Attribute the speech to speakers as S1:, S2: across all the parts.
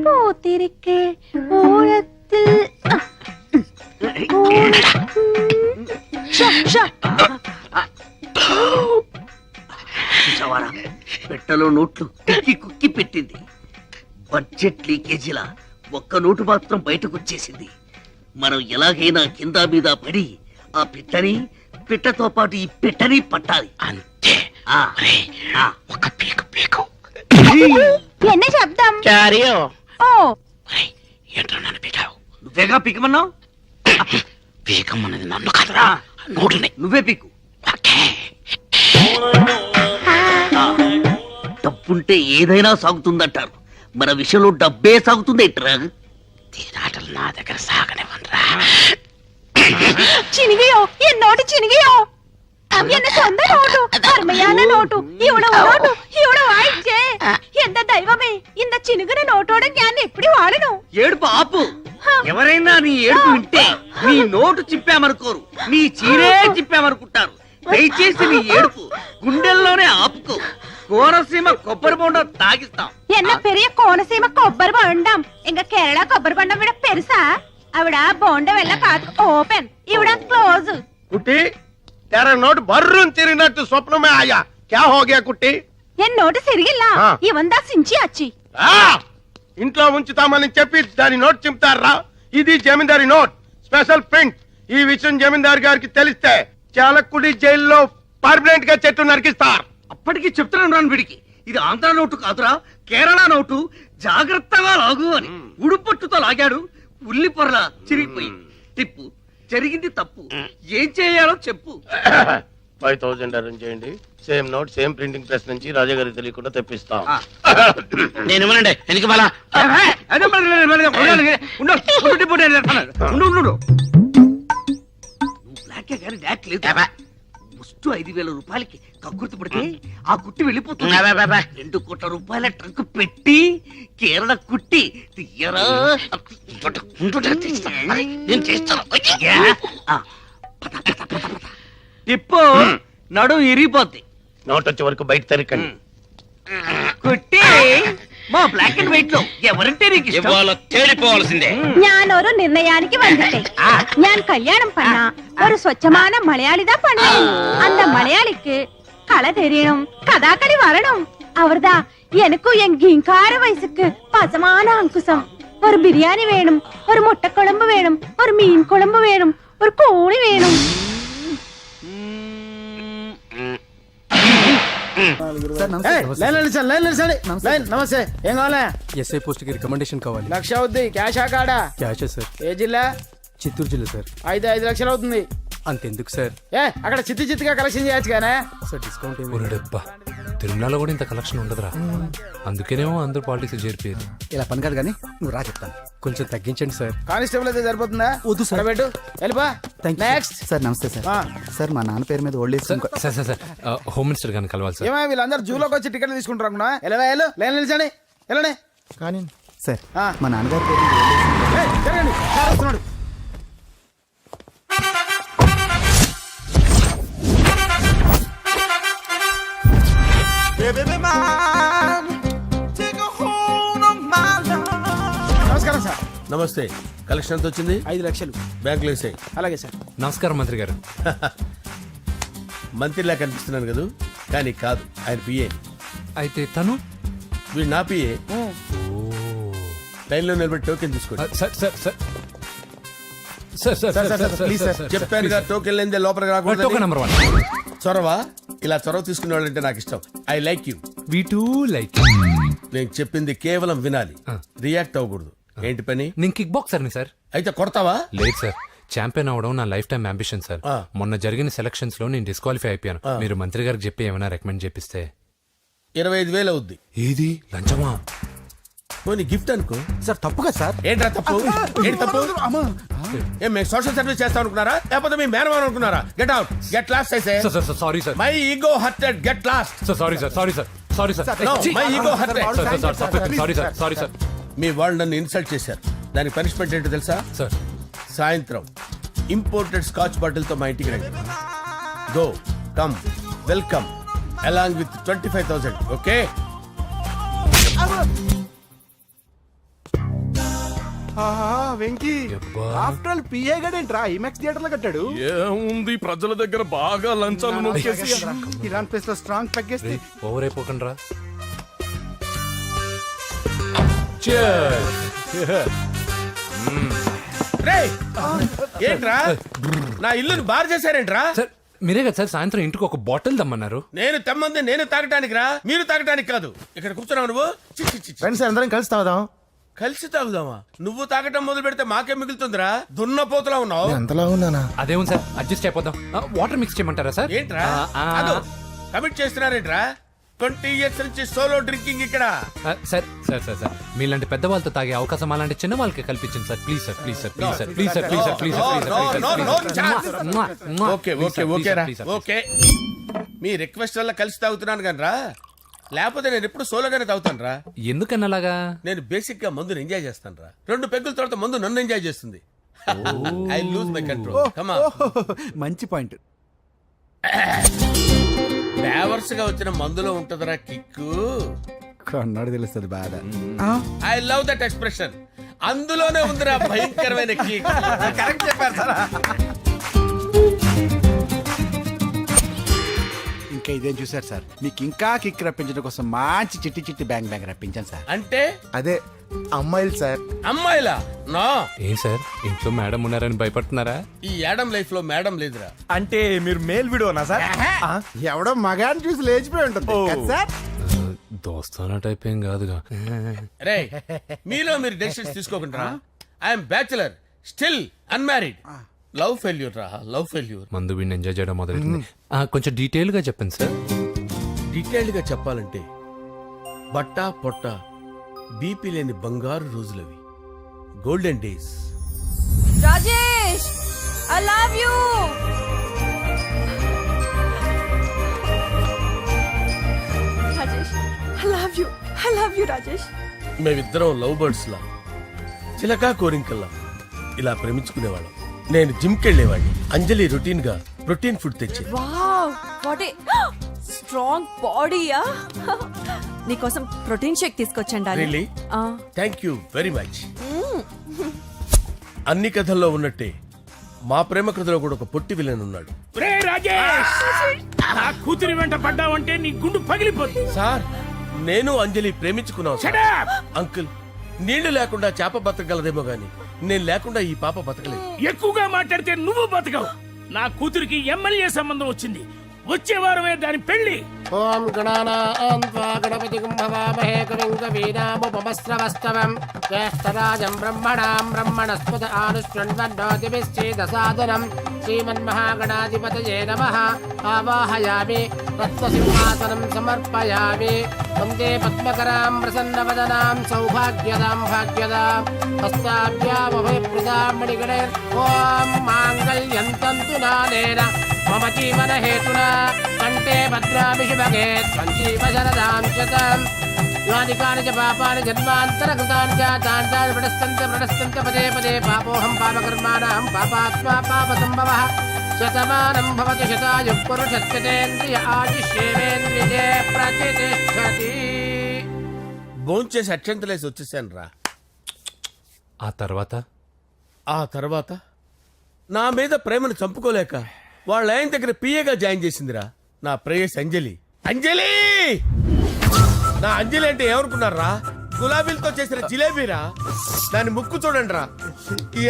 S1: പൂത്തിരിക്കെ ഓണത്തിൽ
S2: పెట్టలో నోట్లు తిక్కి కుక్కి పెట్టింది. బడ్జెట్ లీకేజీలా ఒక్క నోటు మాత్రం బయటకు వచ్చేసింది. మనం ఎలాగైనా కింద మీద పడి ఆ పిట్టతో పాటు ఈ పెట్టని పట్టాలి.
S3: అంతే. ఒక పీకు పీకు.
S1: ఎన్న శబ్దం
S3: ఏంటో నన్ను పీకావు.
S2: నువ్వేగా పీకమన్నావు.
S3: పీకమన్నది నన్ను కదరా, నోటుని.
S2: నువ్వే పీకు. డబ్బుంటే ఏదైనా సాగుతుందంటారు. మన విషయంలో డబ్బే సాగుతుంది ఏంట్రా?
S3: తీరాటలు నా దగ్గర సాగనివ్వనరా.
S1: చినిగియో എന്നോട് ചിനികിയോ എന്നെ സ്വന്തം നോട്ടു അർമയാന നോട്ടു ഇവിടെ നോട്ടു ഇവിടെ വായിച്ചേ എന്താ ദൈവമേ ఇంత చినుగున నోటోడ ഞാൻ ఎప్పుడు వాడను.
S2: ఏడుపు ఆపు. ఎవరైనా నీ ఏడుపు వింటే నీ నోటు చిప్పామనుకోరు, నీ చీరే చిప్పామనుకుంటారు. దయచేసి నీ ఏడుపు గుండెల్లోనే ఆపుకో. కోనసీమ కొబ్బరి బొండం తాగిస్తాం.
S1: ఎన్న పెరియ కోనసీమ కొబ్బరి బొండం ఇంకా కేరళ కొబ్బరి బొండం విడ పెరుసా. అవిడ బొండం వెళ్ళ కాదు ఓపెన్, ఇవిడ క్లోజ్.
S4: కుట్టి तेरा नोट बर्रुन తిరిగినట్టు స్వప్నమే ఆయా. क्या हो गया కుట్టి?
S1: ఎన్ నోటు సిరిగిల్ల ఇవందా సించి అచ్చి.
S4: ఇంట్లో ఉంచుతామని చెప్పి దాని నోట్ చింపుతారా? ఇది జమీందారి నోట్, స్పెషల్ ప్రింట్. ఈ విషయం జమీందార్ గారికి తెలిస్తే చాలకుడి జైల్లో పర్మనెంట్ గా చెట్టు నరికిస్తారు.
S2: అప్పటికి చెప్తున్నాను రాను వీడికి, ఇది ఆంధ్ర నోటు కాదురా, కేరళ నోటు. జాగ్రత్తగా లాగు అని ఉడుపట్టుతో లాగాడు. ఉల్లి పొరల చిరిగిపోయింది. టిప్పు జరిగింది తప్పు. ఏం చేయాలో చెప్పు.
S4: 5000 అరేంజ్ చేయండి. Same note same printing press నుంచి రాజా గారికి తెలియకుండా తెప్పిస్తాం.
S3: నేను ఇవ్వనండి. ఎందుకు మళ్ళా
S2: బ్లాక్ గారి డాక్ లేదు. ముస్టు 5000 రూపాయలకి కక్కుర్తి పడితే ఆ కుట్టి వెళ్ళిపోతుంది. 2 కోట్ల రూపాయల ట్రంక్ పెట్టి కేరళ కుట్టి తీయరా.
S3: నేను చేస్తాను.
S2: టిప్పు నడు ఇరిగిపోద్ది.
S4: నోట్ వచ్చే వరకు బయట తరికండి.
S2: కుట్టి మా బ్లాక్ అండ్ వైట్ లో ఎవరంటే నీకు ఇష్టం?
S3: తేలిపోవాల్సిందే.
S1: ഞാനൊരു നിർണയാനിക്ക് വന്നിട്ടേ ഞാൻ കല്യാണം பண்ண ഒരു സ്വച്ഛமான മലയാളിതാ பண்ணேன். அந்த மலையாளிக்கு கலை தெரியணும், கதாகளி வரணும். அவர்தா எனக்கும் என் கிங்கார வயசுக்கு பசமான அங்குசம். ஒரு பிரியாணி வேணும், ஒரு முட்டை குழம்பு வேணும், ஒரு மீன் குழம்பு வேணும், ஒரு கோழி வேணும்.
S5: నమస్తే. ఏం కావాలా?
S6: ఎస్ఐ పోస్ట్ కి రికమెండేషన్ కావాలి.
S5: 1 లక్ష అవుద్ది. క్యాషా కాడా?
S6: క్యాషే సార్.
S5: ఏ జిల్లా?
S6: చిత్తూరు జిల్లా సార్.
S5: 5 లక్షలు అవుతుంది.
S6: అంతెందుకు సార్?
S5: అక్కడ చిత్తుగా కలెక్షన్ చేయొచ్చు కానీ
S6: సార్. డిస్కౌంట్ తిరుమలలో కూడా ఇంత కలెక్షన్ ఉండదురా. అందుకేనేమో అందరూ పాలిటిక్స్ చేరిపోయారు.
S7: ఇలా పని కాదు కానీ నువ్వు రా చెప్తాను.
S6: కొంచెం తగ్గించండి సార్.
S5: కానిస్టేబుల్ అయితే సరిపోతుందా?
S6: వద్దు సార్.
S5: పెట్టు వెళ్ళిపా. Next
S7: sir. నమస్తే సార్. సార్ మా నాన్న పేరు మీద old age
S6: sir. Sir home minister గారిని కలవాలి సార్.
S5: ఏమో వీళ్ళందరూ జూలోకి వచ్చి టికెట్ తీసుకుంటారు అనుకున్నా. లైన్ నిలిచండి. వెళ్ళండి.
S7: కానీ సార్ మా నాన్నగారి పేరు మీద
S5: జరగండి. వస్తున్నాడు. నమస్కారం సార్.
S4: నమస్తే. కలెక్షన్ ఎంత వచ్చింది?
S5: 5 లక్షలు.
S4: బ్యాంకులో వేసాయి.
S5: అలాగే సార్.
S6: నమస్కారం మంత్రి గారు.
S4: మంత్రిలా కనిపిస్తున్నాను కదా, కానీ కాదు, ఆయన పిఏ.
S6: అయితే తను
S4: వీడు నా పిఏ. లైన్లో నిలబడి టోకెన్ తీసుకోండి.
S6: Sir sir sir
S4: please sir. చెప్పానుగా టోకెన్ లేదే లోపలికి రాకూడదు.
S6: Token number 1.
S4: చొరవ. ఇలా చొరవ తీసుకునే వాళ్ళంటే నాకు ఇష్టం. I like you.
S6: We two like.
S4: నేను చెప్పింది కేవలం వినాలి, రియాక్ట్ అవ్వకూడదు. ఏంటి పని?
S6: నేను కిక్ బాక్సర్ని సార్.
S4: అయితే కొడతావా?
S6: లేదు సార్, ఛాంపియన్ అవడం నా లైఫ్ టైం అంబిషన్ సార్. మొన్న జరిగిన సెలక్షన్స్ లో నేను డిస్క్వాలిఫై అయిపోయాను. మీరు మంత్రి గారికి చెప్పి ఏమైనా రికమెండ్ చేపిస్తే.
S4: 25,000 అవుద్ది.
S6: ఏది లంచమా?
S4: పోనీ గిఫ్ట్ అనుకో
S7: సార్. తప్పుగా సార్.
S4: ఏంట్రా తప్పు? ఏంటి తప్పు? ఏం మేము సోషల్ సర్వీస్ చేస్తాం అనుకున్నారా, లేకపోతే మీ మేనమాన్ అనుకున్నారా? Get out. Get lost.
S6: Sorry sir.
S4: My ego hurted. Get lost.
S6: Sorry sir. Sorry sir. Sorry sir.
S4: My ego hurted.
S6: Sorry sir. Sorry sir.
S4: మీ వాళ్ళు నన్ను ఇన్సల్ట్ చేశారు. దానికి పనిష్మెంట్ ఏంటో తెలుసా?
S6: సార్
S4: సాయంత్రం ఇంపోర్టెడ్ స్కాచ్ బాటిల్ తో మా ఇంటికి రండి. Go come welcome along with 25,000. Okay?
S5: Venky
S6: యబ్బా.
S5: ఆఫ్టర్ ఆల్ పిఏ గడేంట్రా ఇమెక్స్ థియేటర్ లో కట్టాడు
S8: ఏముంది ప్రజల దగ్గర బాగా లంచాలు నొక్కేసి
S5: ఇరాన్ ప్లేస్ లో స్ట్రాంగ్ తగ్గేస్తే
S6: ఓవర్ అయిపోకండి రా.
S4: ఏంట్రా నా ఇల్లుని బార్ చేశారేంట్రా?
S6: సార్ మీరే కదా సార్ సాయంత్రం ఇంటికి ఒక బాటిల్ దమ్మన్నారు.
S4: నేను తెమ్మంది నేను తాగటానికి రా, మీరు తాగటానికి కాదు. ఇక్కడ కూర్చున్నావు నువ్వు. చి, చి, చి, చి.
S5: ఫ్రెండ్స్ అందరం కలిసి తాగుదాం.
S4: కలిసి తాగుదామా? నువ్వు తాగటం మొదలు పెడితే మాకే మిగులుతుందిరా. దున్నపోతులా ఉన్నావు.
S5: ఎంతలా ఉన్నానా?
S6: అదేముంది సార్ అడ్జస్ట్ అయిపోదాం. వాటర్ మిక్స్ చేయమంటారా సార్?
S4: ఏంట్రా కమిట్ చేస్తున్నారేంట్రా? 20 years నుంచి సోలో డ్రింకింగ్ ఇక్కడ.
S6: సార్ సార్ సార్ సార్ మీలాంటి పెద్ద వాళ్ళతో తాగే అవకాశం అలాంటి చిన్న వాళ్ళకి కల్పించండి sir. Please sir please sir please sir please sir please sir please
S4: okay okay okay రా ఓకే. మీ రిక్వెస్ట్ వల్ల కలిసి తాగుతున్నాను కానీ రా, లేకపోతే నేను ఎప్పుడు సోలోగానే తాగుతాను రా.
S6: ఎందుకన్నా అలాగా?
S4: నేను బేసిక్ గా మందుని ఎంజాయ్ చేస్తాను రా. 2 పెగ్గుల తర్వాత మందు నన్ను ఎంజాయ్ చేస్తుంది. I lose my control. Come on.
S5: మంచి పాయింట్.
S4: ఫ్లేవర్స్ గా వచ్చిన మందులో ఉంటదరా కిక్కు.
S5: కన్నాడు తెలుస్తుంది బాధ.
S4: I love that expression. అందులోనే ఉందిరా భయంకరమైన కిక్.
S5: కరెక్ట్ చెప్పారు సార్. ఇంకా ఇదేం చూసారు సార్, మీకు ఇంకా కిక్ రప్పించడం కోసం మంచి చిట్టి చిట్టి బ్యాంగ్ బ్యాంగ్ రప్పించాను సార్.
S4: అంటే
S5: అదే అమ్మాయిలు సార్.
S4: అమ్మాయిలా? నా
S6: ఏం సార్ ఇంట్లో మేడం ఉన్నారని భయపడుతున్నారా?
S4: ఈ యాడమ్ లైఫ్ లో మేడం లేదురా.
S8: అంటే మీరు మేల్ వీడియోనా సార్?
S5: ఎవడో మగాన్ని చూసి లేచిపోయి ఉంటుంది కదా సార్.
S6: దోస్తానా టైప్ ఏం కాదుగా.
S4: రే మీలో మీరు డెసిషన్స్ తీసుకోకుండా. I'm bachelor still unmarried. Love failure రా, లవ్ ఫెయిల్యూర్.
S6: మందు వీడిని ఎంజాయ్ చేయడం మొదలైంది. కొంచెం డీటెయిల్ గా చెప్పండి సార్.
S4: డీటెయిల్డ్ గా చెప్పాలంటే బట్టా పొట్ట బీపీ లేని బంగారు రోజులవి, golden days.
S1: Rajesh I love you. Rajesh I love you, I love you Rajesh.
S4: మేమిద్దరం లవ్ బర్డ్స్ లా, చిలకా కోరింకల్లా ఇలా ప్రేమించుకునేవాళ్ళం. నేను జిమ్ కెళ్ళేవాడిని, అంజలి రొటీన్ గా ప్రోటీన్ ఫుడ్ తెచ్చి.
S9: వావ్ వాట్ ఏ స్ట్రాంగ్ బాడీయా. నీకోసం ప్రోటీన్ షేక్ తీసుకొచ్చండి.
S4: Really thank you very much. అన్ని కథల్లో ఉన్నట్టే మా ప్రేమ కథలో కూడా ఒక పొట్టి విలన్ ఉన్నాడు.
S3: కూతురి వెంట పడ్డావంటే నీ గుండు పగిలిపోతుంది.
S4: సార్ నేను అంజలి ప్రేమించుకున్నాను సార్. అంకుల్ నీళ్లు లేకుండా చేప బతకగలదేమో గాని నేను లేకుండా ఈ పాప బతకలేదు.
S3: ఎక్కువగా మాట్లాడితే నువ్వు బతకవు. నా కూతురికి ఎమ్మెల్యే సంబంధం వచ్చింది. వచ్చే వారమే దాని పెళ్లి.
S10: ఓం గణపతి కుంభవామహే కవిం కవీనాముపమస్రవస్తవం జ్యేష్ఠరాజం బ్రహ్మణాం బ్రహ్మణస్పద ఆనుష్ణ్వన్నోతిభిశ్చేదసాదనం శ్రీమన్మహాగణాధిపతయే నమః. ఆవాహయామి రత్నసింహాసనం సమర్పయామి. వందే పద్మకరాం ప్రసన్నవదనాం సౌభాగ్యదాం భాగ్యదాం హస్తాభ్యామభయప్రదాం మణిగణైర్. ఓం మాంగళ్యం తంతు నానేన మమ జీవన హేతునా కంటే భద్రామి శుభగే సంజీవ శరదాం శతం. యాని కాని చ పాపాని జన్మాంతరకృతాని చ తాని తాని ప్రణశ్యంత పదే పదే పాపోహం పాపకర్మాణం పాపాత్మా పాపసంభవః. శతమానం భవతి శతాయుః పురుషస్యతేంద్రియ ఆయుష్యేవేంద్రియే ప్రతిష్టతి.
S4: భోంచేసి అక్షంతలేసి వచ్చేసాను రా.
S6: ఆ తర్వాత
S4: ఆ తర్వాత నా మీద ప్రేమను చంపుకోలేక వాళ్ళ ఆయన దగ్గర పిఏగా జాయిన్ చేసిందిరా నా ప్రేయస్ అంజలి. అంజలి నా అంజలి అంటే ఏమనుకున్నారా? గులాబీలతో చేసిన జిలేబీరా. దాని ముక్కు చూడండి రా,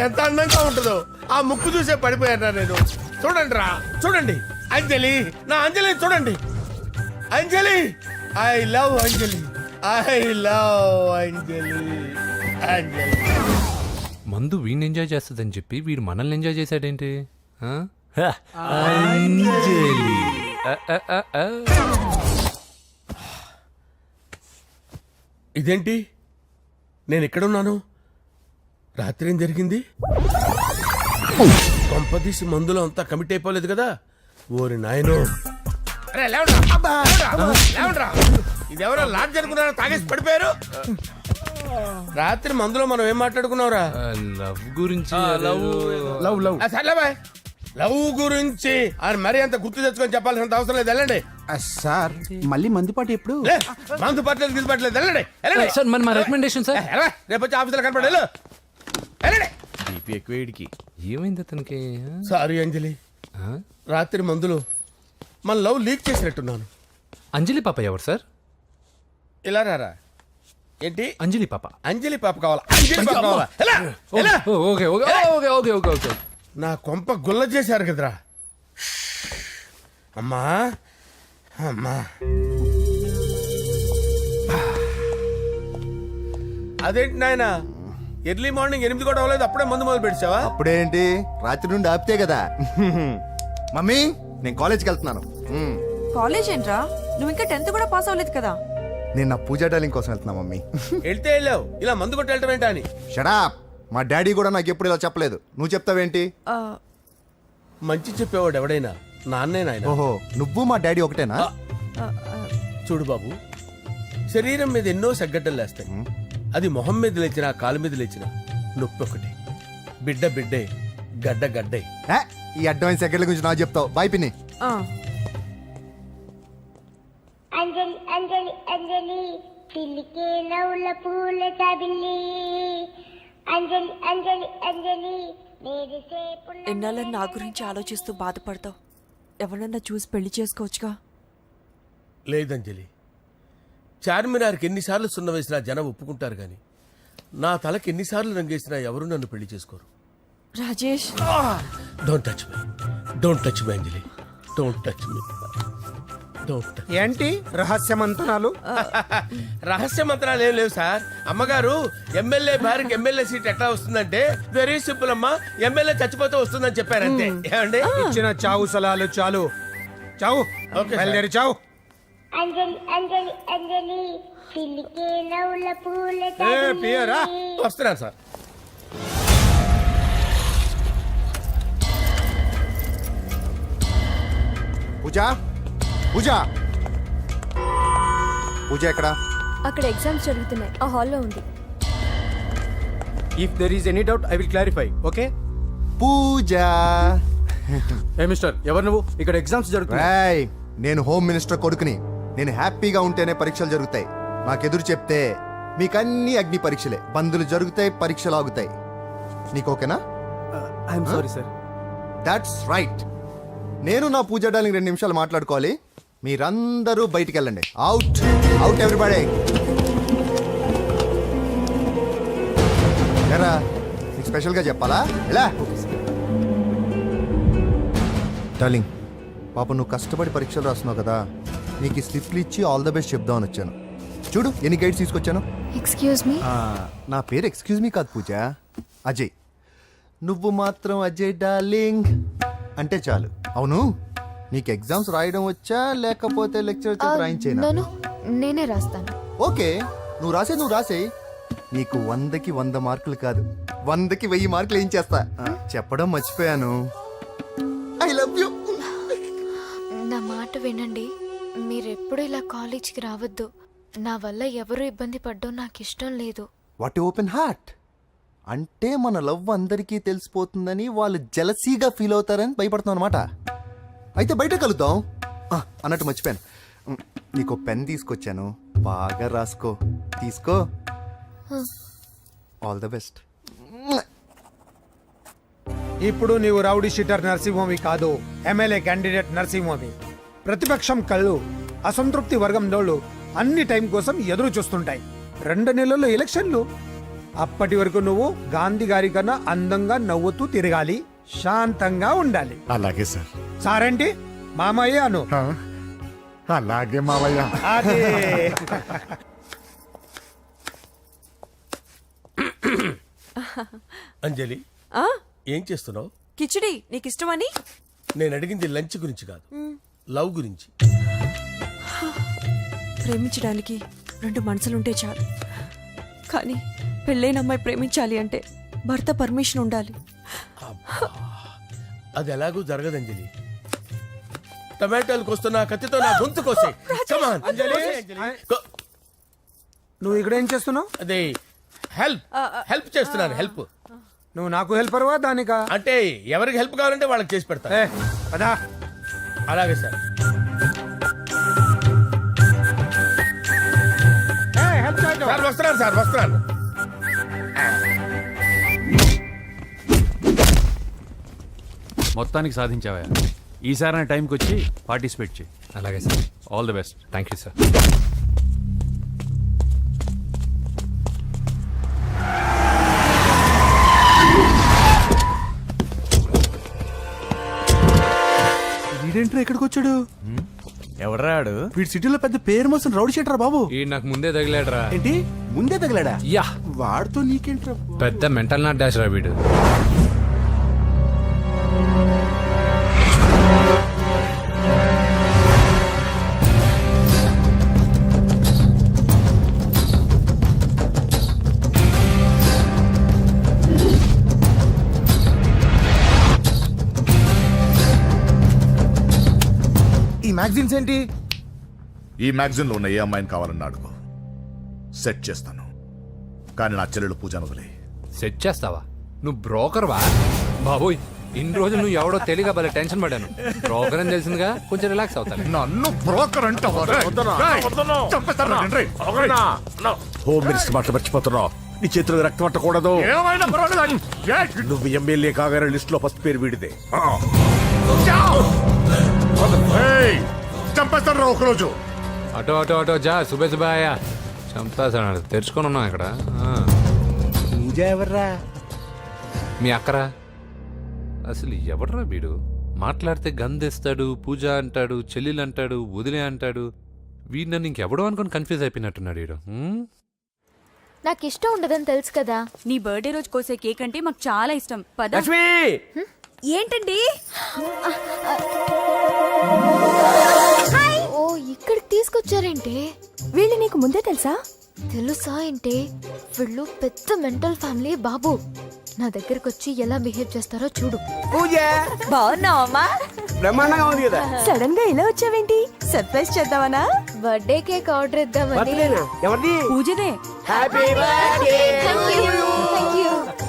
S4: ఎంత అందంగా ఉంటుందో. ఆ ముక్కు చూసే పడిపోయారా నేను. చూడండి రా, చూడండి అంజలి, నా అంజలి చూడండి. Anjali I love Anjali, I love Anjali. Anjali
S6: మందు వీడిని ఎంజాయ్ చేస్తుందని చెప్పి వీడు మనల్ని ఎంజాయ్ చేశాడేంటి? ఆ? అంజలి.
S4: ఇదేంటి నేను ఎక్కడున్నాను? రాత్రి ఏం జరిగింది? కొంపదీసి మందులో అంతా కమిట్ అయిపోలేదు కదా? ఓరి నాయనో. అరే లేవండ్రా. ఇదెవరో లాడ్జ్ అనుకున్నారో తాగేసి పడిపోయారు. రాత్రి మందులో మనం ఏం మాట్లాడుకున్నావురా?
S6: లవ్ గురించి.
S4: సర్లేబాయ్, లవ్ గురించి అని మరీ అంత గుర్తు తెచ్చుకొని చెప్పాల్సినంత అవసరం లేదు. వెళ్ళండి
S5: సార్. మళ్ళీ మందుపాటి ఎప్పుడు?
S4: మందు పట్టలేదు గిల్లు పట్టలేదు. వెళ్ళండి
S6: సార్ మరి మా రికమెండేషన్ సార్.
S4: రేపు వచ్చి ఆఫీసులో కనపడేళ్ళు. బీపీ ఎక్కువ వీడికి.
S6: ఏమైంది అతనికి
S4: సారీ అంజలి,
S6: ఆ?
S4: రాత్రి మందులు మన లవ్ లీక్ చేసినట్టున్నాను.
S6: అంజలి పాప ఎవరు సార్?
S4: ఇలా రారా. ఏంటి
S6: అంజలి పాప.
S4: అంజలి పాప కావాలా? అంజలి పాప కావాలా? ఎలా? ఎలా?
S6: Okay okay okay okay okay okay.
S4: నా కొంప గుల్ల చేశారు కదరా. అమ్మా అమ్మా, అదేంటి నాయన ఎర్లీ మార్నింగ్ 8 కూడా అవ్వలేదు, అప్పుడే మందు మొదలు పెడిచావా?
S7: అప్పుడేంటి, రాత్రి నుండి ఆపితే కదా. మమ్మీ నేను కాలేజ్కి వెళ్తున్నాను.
S9: కాలేజ్ ఏంట్రా, నువ్వు ఇంకా 10th కూడా పాస్ అవ్వలేదు కదా.
S7: నేను నా పూజా డాలింగ్ కోసం వెళ్తున్నా మమ్మీ.
S4: వెళ్తే వెళ్ళావు, ఇలా మందు కొట్టి వెళ్ళటం ఏంటా అని.
S7: షడాప్, మా డాడీ కూడా నాకు ఎప్పుడు ఇలా చెప్పలేదు. నువ్వు చెప్తావేంటి?
S9: ఆ,
S4: మంచి చెప్పేవాడు ఎవడైనా నాన్నే నాయన.
S7: ఓహో, నువ్వు మా డాడీ ఒకటేనా?
S9: ఆ, ఆ,
S4: చూడు బాబు, శరీరం మీద ఎన్నో సగ్గడ్డలు లేస్తాయి. అది మొహం మీద లేచినా కాలు మీద లేచినా నొప్పి ఒకటి. బిడ్డ బిడ్డే, గడ్డ గడ్డే.
S7: ఏ, ఈ అడ్వాన్స్ సెకండ్ల గురించి నాకు చెప్తావు. బాయ్ పిన్ని.
S9: ఆ.
S1: అంజలి అంజలి అంజలి పిల్లికే నవ్వుల పూల చబిల్లి అంజలి అంజలి అంజలి
S9: ఎన్నాళ్ళ నా గురించి ఆలోచిస్తూ బాధపడతావు. ఎవరన్నా చూసి పెళ్లి చేసుకోవచ్చుగా.
S4: లేదంజలి, చార్మినార్కి ఎన్నిసార్లు సున్న వేసినా జనం ఒప్పుకుంటారు గాని నా తలకి ఎన్నిసార్లు రంగేసినా ఎవరు నన్ను పెళ్లి చేసుకోరు.
S9: Rajesh,
S4: don't touch me, don't touch me Anjali, don't touch me, don't.
S10: ఏంటి రహస్య మంతనాలు?
S4: రహస్య మంత్రాలు ఏం లేవు సార్. అమ్మగారు ఎమ్మెల్యే భార్యకి ఎమ్మెల్యే సీట్ ఎట్లా వస్తుందంటే వెరీ సింపుల్ అమ్మా, ఎమ్మెల్యే చచ్చిపోతే వస్తుందని చెప్పారంతే. ఏమండి?
S10: ఇచ్చిన చావు సలాలు చాలు. చావు,
S4: ఓకే సార్.
S10: బయలుదేరి చావు.
S1: అంజలి అంజలి అంజలి పిల్లికే నవ్వుల పూల
S10: ఏ పియరా,
S4: వస్తున్నాను సార్.
S7: పూజ, పూజ, పూజ ఎక్కడ?
S1: అక్కడ ఎగ్జామ్స్ జరుగుతున్నాయి, ఆ హాల్లో ఉంది.
S10: If there is any doubt I will clarify. Okay
S7: Pooja.
S10: ఏ మిస్టర్, ఎవరు నువ్వు? ఇక్కడ ఎగ్జామ్స్ జరుగుతున్నాయి.
S7: రాయ్, నేను హోమ్ మినిస్టర్ కొడుకుని. నేను హ్యాపీగా ఉంటేనే పరీక్షలు జరుగుతాయి. నాకెదురు చెప్తే మీకన్నీ అగ్ని పరీక్షలే. బందులు జరుగుతాయి, పరీక్షలు ఆగుతాయి. నీకు ఓకేనా?
S10: I'm sorry sir.
S7: That's right. నేను నా పూజ డాలింగ్ 2 నిమిషాలు మాట్లాడుకోవాలి. మీరందరూ బయటికి వెళ్ళండి. Out, out everybody. ఎరా, నీకు స్పెషల్గా చెప్పాలా? ఎలా డార్లింగ్, పాప నువ్వు కష్టపడి పరీక్షలు రాస్తున్నావు కదా, నీకు ఈ స్లిప్లు ఇచ్చి ఆల్ ద బెస్ట్ చెప్దామని వచ్చాను. చూడు ఎన్ని గైడ్స్ తీసుకొచ్చాను.
S1: Excuse me.
S7: నా పేరు ఎక్స్క్యూజ్ మీ కాదు పూజ, అజయ్. నువ్వు మాత్రం అజయ్ డార్లింగ్ అంటే చాలు. అవును, నీకు ఎగ్జామ్స్ రాయడం వచ్చా లేకపోతే లెక్చర్ రాయించేనా?
S1: నేనే రాస్తాను.
S7: ఓకే, నువ్వు రాసేయి. నీకు 100కి 100 మార్కులు కాదు, 100కి 1000 మార్కులు ఏం చేస్తా. చెప్పడం మర్చిపోయాను, ఐ లవ్ యూ.
S1: నా మాట వినండి, మీరెప్పుడు ఇలా కాలేజీకి రావద్దు. నా వల్ల ఎవరు ఇబ్బంది పడ్డం నాకు ఇష్టం లేదు.
S7: What open heart. అంటే మన లవ్ అందరికీ తెలిసిపోతుందని వాళ్ళు జలసీగా ఫీల్ అవుతారని భయపడుతున్నాం అనమాట. అయితే బయట కలుద్దాం. అన్నట్టు మర్చిపోయాను, నీకు పెన్ తీసుకొచ్చాను, బాగా రాసుకో. తీసుకో. All the best.
S10: ఇప్పుడు నీవు రౌడీ షీటర్ నరసింహమి కాదు, ఎమ్మెల్యే క్యాండిడేట్ నరసింహమి. ప్రతిపక్షం కళ్ళు, అసంతృప్తి వర్గం డోళ్ళు అన్ని టైం కోసం ఎదురు చూస్తుంటాయి. 2 నెలల్లో ఎలక్షన్లు. అప్పటి వరకు నువ్వు గాంధీ గారి కన్నా అందంగా నవ్వుతూ తిరగాలి, శాంతంగా ఉండాలి.
S5: అలాగే సార్.
S10: సారేంటి మామయ్య అను.
S5: అలాగే మావయ్య.
S10: అదే.
S4: అంజలి,
S9: ఆ,
S4: ఏం చేస్తున్నావు?
S9: కిచిడి నీకు ఇష్టమని.
S4: నేను అడిగింది లంచ్ గురించి కాదు, లవ్ గురించి.
S9: ప్రేమించడానికి 2 మనసులుంటే చాలు, కానీ పెళ్ళైన అమ్మాయి ప్రేమించాలి అంటే భర్త పర్మిషన్ ఉండాలి.
S4: అది ఎలాగూ జరగదు అంజలి. టమాటాలు కోస్తున్నా కత్తితో నా గొంతు కోసే. Come on.
S10: నువ్వు ఇక్కడ ఏం చేస్తున్నావు?
S4: అదే హెల్ప్ చేస్తున్నాను. హెల్ప్.
S10: నువ్వు నాకు హెల్పర్వా దానికా?
S4: అంటే ఎవరికి హెల్ప్ కావాలంటే వాళ్ళకి చేసి పెడతా.
S10: అదా.
S4: అలాగే సార్. సార్ వస్తున్నాను.
S8: మొత్తానికి సాధించావా? ఈసారి టైంకి వచ్చి పార్టిసిపేట్ చేయి.
S6: అలాగే sir.
S8: All the best.
S6: Thank you sir.
S5: వీడేంట్రా ఎక్కడికి వచ్చాడు?
S8: ఎవడ్రాడు?
S5: వీడి సిటీలో పెద్ద పేరు మోసిన రౌడీ షీటరా బాబు.
S6: ఈ నాకు ముందే తగిలాడరా.
S5: ఏంటి ముందే తగిలాడా?
S6: యా,
S5: వాడితో నీకేంట్రా?
S6: పెద్ద మెంటల్ నాట్ డాష్ రా వీడు.
S5: ఈ మ్యాగజైన్స్ ఏంటి?
S11: ఈ మ్యాగజైన్ లో ఉన్న ఏ అమ్మాయిని కావాలన్నా అడుగు, సెట్ చేస్తాను. కానీ నా చెల్లెలు పూజను వదిలే.
S6: సెట్ చేస్తావా? నువ్వు బ్రోకర్ వా? బాబోయ్, ఇన్ని రోజులు నువ్వు ఎవడో తెలియక భలే టెన్షన్ పడ్డాను. బ్రోకర్ అని తెలిసిందిగా కొంచెం రిలాక్స్ అవుతాను.
S11: నన్ను బ్రోకర్ అంటావా? హోమ్ మినిస్టర్ మాట మర్చిపోతున్నావు. నీ చేతిలో రక్తం పట్టకూడదు. నువ్వు ఎమ్మెల్యే కాగానే లిస్ట్ లో ఫస్ట్ పేరు వీడిదే. చంపేస్తాను ఒకరోజు.
S6: అటో అటో అటో జా, సుబే సుబాయా. చంపేస్తాడు. తెరుచుకొని ఉన్నాం ఇక్కడ.
S5: పూజ ఎవర్రా?
S6: మీ అక్కరా? అసలు ఎవడరా వీడు? మాట్లాడితే గంధేస్తాడు, పూజ అంటాడు, చెల్లెలు అంటాడు, వదిలే అంటాడు. వీడు నన్ను ఇంకెవడో అనుకుని కన్ఫ్యూజ్ అయిపోయినట్టున్నాడు వీడు.
S1: నాకు ఇష్టం ఉండదని తెలుసు కదా.
S9: నీ బర్త్డే రోజు కోసే కేక్ అంటే మాకు చాలా ఇష్టం. పద. ఏంటండి?
S1: ఓ, ఇక్కడికి తీసుకొచ్చారేంటి?
S9: వీళ్ళు నీకు ముందే తెలుసా?
S1: తెలుసా ఏంటి? వీళ్ళు పెద్ద మెంటల్ ఫ్యామిలీ బాబు. నా దగ్గరకు వచ్చి ఎలా బిహేవ్ చేస్తారో చూడు.
S10: పూజ
S9: బాగున్నావమ్మా?
S10: బ్రహ్మాండంగా ఉంది కదా.
S9: సడన్ గా ఇలా వచ్చావేంటి? సర్ప్రైజ్ చేద్దామనా?
S1: బర్త్డే కేక్ ఆర్డర్ ఇద్దామని.
S10: బర్త్డేనా? ఎవరిది?
S9: పూజనే.
S10: Happy birthday.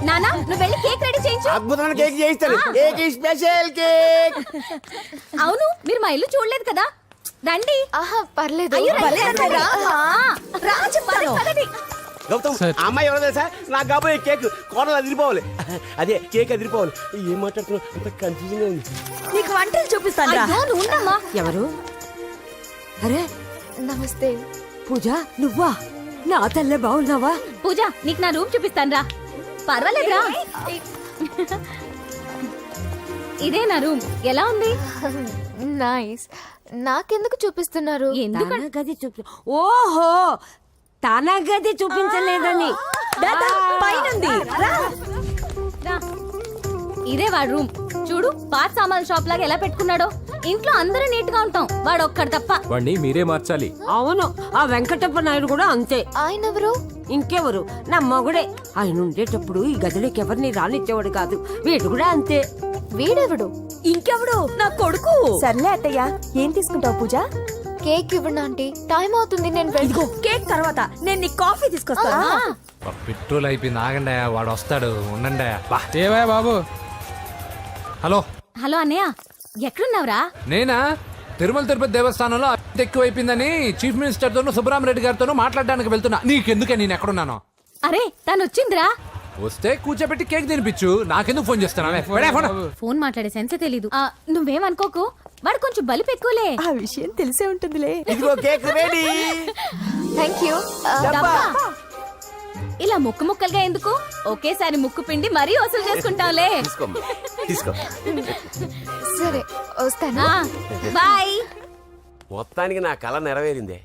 S1: నానా, నువ్వు వెళ్ళి కేక్ రెడీ చేయించు.
S10: అద్భుతమైన కేక్ చేయిస్తాను. Cake special cake.
S1: అవును, మీరు మా ఇల్లు చూడలేదు కదా. రండి. ఆహా, పర్లేదు.
S10: గౌతమ్, ఆ అమ్మాయి ఎవరో తెలుసా? నాకు కాబోయే కేక్ కోడలు అదిరిపోవాలి. అదే కేక్ అదిరిపోవాలి. ఏం మాట్లాడుతున్నావు? అంత కన్ఫ్యూజన్ ఉంది.
S9: నీకు వంటలు చూపిస్తాను. ఎవరు? అరే
S1: నమస్తే.
S9: పూజ, నువ్వా? నా తల్లే బాగున్నావా?
S1: పూజ, నీకు నా రూమ్ చూపిస్తాను రా. పర్వాలేదురా. ఇదే నా రూమ్. ఎలా ఉంది? నైస్. నాకెందుకు చూపిస్తున్నారు? ఎందుకంటే
S9: గది చూపి. ఓహో, తన గది చూపించలేదని. పైనుంది.
S1: ఇదే వాడు రూమ్. చూడు, పాత సామాన్ షాప్ లాగా ఎలా పెట్టుకున్నాడో. ఇంట్లో అందరూ నీట్ గా ఉంటాం, వాడు ఒక్కడు తప్ప.
S6: వాడిని మీరే మార్చాలి.
S9: అవును, ఆ వెంకటప్ప నాయుడు కూడా అంతే.
S1: ఆయన ఎవరు?
S9: ఇంకెవరు? నా మగుడే. ఆయన ఉండేటప్పుడు ఈ గదిలోకి ఎవరిని రానిచ్చేవాడు కాదు. వీడు కూడా అంతే.
S1: వీడెవడు?
S9: ఇంకెవడు? నా కొడుకు. సర్లే అత్తయ్య, ఏం తీసుకుంటావు పూజ?
S1: కేక్ ఇవ్వండి ఆంటీ, టైం అవుతుంది. నేను
S9: ఇదిగో కేక్ తర్వాత నేను నీ కాఫీ తీసుకొస్తాను.
S6: పెట్రోల్ అయిపోయింది, ఆగండి. వాడు వస్తాడు, ఉండండి. ఏవా బాబు? హలో
S1: హలో అన్నయ్య, ఎక్కడున్నావురా?
S6: నేనా? తిరుమల తిరుపతి దేవస్థానంలో అత్యంత ఎక్కువైపోయిందని చీఫ్ మినిస్టర్ తోనూ సుబ్బరామరెడ్డి గారితోనూ మాట్లాడడానికి వెళ్తున్నా. నీకెందుకే నేను ఎక్కడున్నాను?
S1: అరే, తను వచ్చిందిరా.
S6: వస్తే కూర్చోబెట్టి కేక్ తినిపించు. నాకెందుకు ఫోన్ చేస్తానా?
S1: ఫోన్ మాట్లాడే సెన్సే తెలీదు. నువ్వేమనుకోకు, వాడు కొంచెం బలిపు ఎక్కువలే.
S9: ఆ విషయం తెలిసే ఉంటుందిలే.
S10: ఇదిగో కేక్ రెడీ.
S1: Thank you. ఇలా ముక్కు ముక్కలుగా ఎందుకు? ఒకేసారి ముక్కు పిండి మరీ వసూలు చేసుకుంటాంలే.
S10: తీసుకో.
S1: సరే, వస్తాను. బాయ్.
S10: మొత్తానికి నా కళ నెరవేరిందే.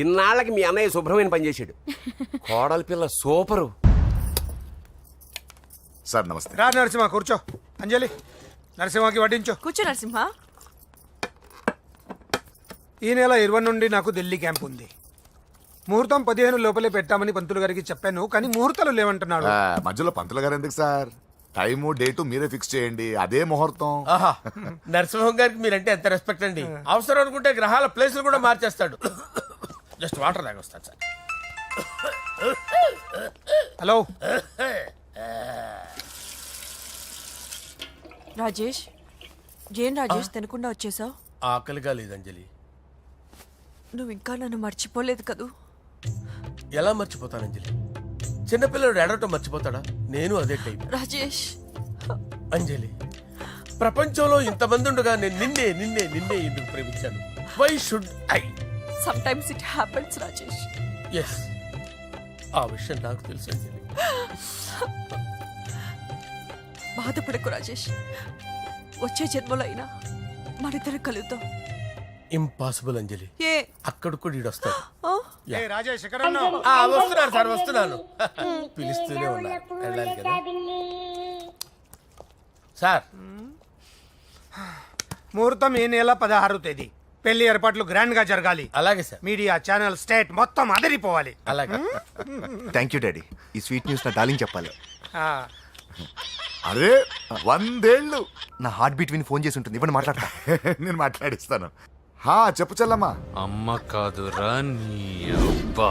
S10: ఇన్నాళ్ళకి మీ అన్నయ్య శుభ్రమైన పనిచేశాడు. కోడలి పిల్ల సూపరు.
S11: సార్ నమస్తే.
S4: రా నరసింహ, కూర్చో. అంజలి, నరసింహకి వడ్డించు.
S9: కూర్చో నరసింహ.
S4: ఈ నెల 20 నుండి నాకు ఢిల్లీ క్యాంప్ ఉంది. ముహూర్తం 15 లోపలే పెట్టామని పంతులు గారికి చెప్పాను, కానీ ముహూర్తాలు లేవంటున్నాడు.
S11: మధ్యలో పంతులు గారు ఎందుకు సార్? టైము డేటు మీరే ఫిక్స్ చేయండి, అదే ముహూర్తం.
S10: నరసింహం గారికి మీరంటే ఎంత రెస్పెక్ట్ అండి. అవసరం అనుకుంటే గ్రహాల ప్లేసులు కూడా మార్చేస్తాడు. జస్ట్ వాటర్ తాగొస్తాను సార్.
S4: హలో
S9: రాజేష్, ఏం రాజేష్ తినకుండా వచ్చేసావు?
S10: ఆకలిగా లేదు అంజలి.
S9: నువ్వు ఇంకా నన్ను మర్చిపోలేదు కదూ?
S10: ఎలా మర్చిపోతాను అంజలి? చిన్నపిల్లడు ఏడవటం మర్చిపోతాడా? నేను అదే టైప్.
S9: రాజేష్,
S10: అంజలి,
S4: ప్రపంచంలో ఇంతమంది ఉండగా నేను నిన్నే నిన్నే నిన్నే ఎందుకు ప్రేమించాను? Why should I?
S9: Sometimes it happens Rajesh.
S4: Yes, ఆ విషయం నాకు తెలుసు అంజలి.
S9: బాధపడకు రాజేష్, వచ్చే జన్మలో అయినా మనిద్దరం కలుద్దాం.
S4: ఇంపాసిబుల్ అంజలి,
S9: ఏ
S4: అక్కడ కూడా ఈడొస్తాడు.
S9: ఆ?
S5: రాజేష్
S4: వస్తున్నాను సార్, వస్తున్నాను. పిలుస్తూనే ఉన్నారు, వెళ్ళాలి కదా సార్.
S5: ముహూర్తం ఈ నెల 16వ తేదీ. పెళ్లి ఏర్పాట్లు గ్రాండ్ గా జరగాలి.
S4: అలాగే సార్,
S5: మీడియా ఛానల్ స్టేట్ మొత్తం అదిరిపోవాలి.
S4: అలాగే.
S7: Thank you daddy. ఈ స్వీట్ న్యూస్ నా డార్లింగ్ చెప్పాలి.
S11: అరే 100 ఏళ్ళు.
S7: నా హార్ట్ బీట్ విని ఫోన్ చేసి ఉంటుంది, ఇవ్వండి మాట్లాడతా.
S11: నేను మాట్లాడిస్తాను. చెప్పు చెల్లమ్మా.
S6: అమ్మ కాదురా నీ అబ్బా.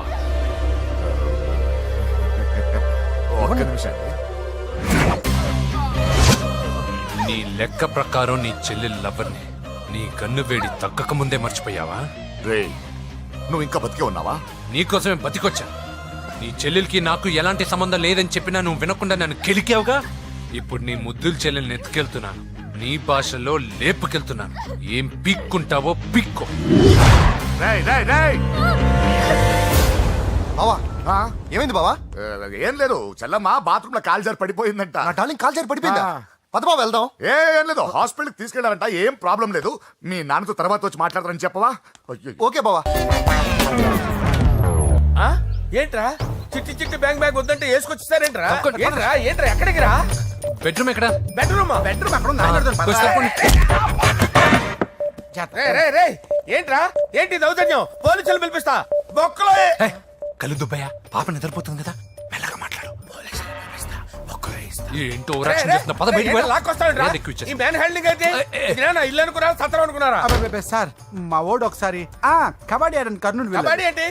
S11: ఒక్క నిమిషం.
S6: నీ లెక్క ప్రకారం నీ చెల్లి లవర్ని నీ గన్ను వేడి తగ్గక ముందే మర్చిపోయావా?
S11: రే, నువ్వు ఇంకా బతికే ఉన్నావా?
S6: నీకోసమే బతికొచ్చా. నీ చెల్లెలకి నాకు ఎలాంటి సంబంధం లేదని చెప్పినా నువ్వు వినకుండా నన్ను కెలికావుగా. ఇప్పుడు నీ ముద్దుల చెల్లెల్ని ఎత్తుకెళ్తున్నాను, నీ భాషలో లేపుకెళ్తున్నాను. ఏం పిక్కుంటావో పిక్కో.
S11: రేయ్ రేయ్ రేయ్.
S7: బావా ఏమైంది బావా?
S11: ఏం లేదు, చెల్లమ్మ బాత్రూమ్ లో కాలు జారి పడిపోయిందంట.
S7: నా డార్లింగ్ కాల్ చేరి పడిపోయిందా? పద బావ వెళ్దాం.
S11: ఏం లేదు, హాస్పిటల్కి తీసుకెళ్ళారంట. ఏం ప్రాబ్లం లేదు. మీ నాన్నతో తర్వాత వచ్చి మాట్లాడతారని చెప్పవా?
S7: ఓకే బావా.
S4: ఏంట్రా చిట్టి చిట్టి బ్యాంగ్ బ్యాగ్ వద్దంటే వేసుకొచ్చేసారేంట్రా? ఏంట్రా ఏంట్రా ఎక్కడికి రా?
S6: బెడ్రూమ్ ఎక్కడ?
S4: బెడ్రూమ్
S5: అక్కడ ఉంది.
S4: ఏంట్రా ఏంటి దౌర్జన్యం? పోలీసులు పిలిపిస్తా. బొక్కలో
S6: కళ్ళు దుబ్బయ్యా, పాప నిద్రపోతుంది కదా, మెల్లగా మాట్లాడు. ఏంటో ఓవరాక్షన్ చేస్తున్నా. పద బయటికి వెళ్ళు. ఏది ఎక్కువ ఇచ్చేస్తా.
S4: ఈ మ్యాన్ హ్యాండింగ్ అయితే ఇదేనా ఇల్లు అనుకున్నారా, సత్రం అనుకున్నారా?
S5: సార్ మా ఓడు ఒకసారి కబడ్డీ ఆడని కర్నూలు
S4: కబడ్డీ ఏంటి?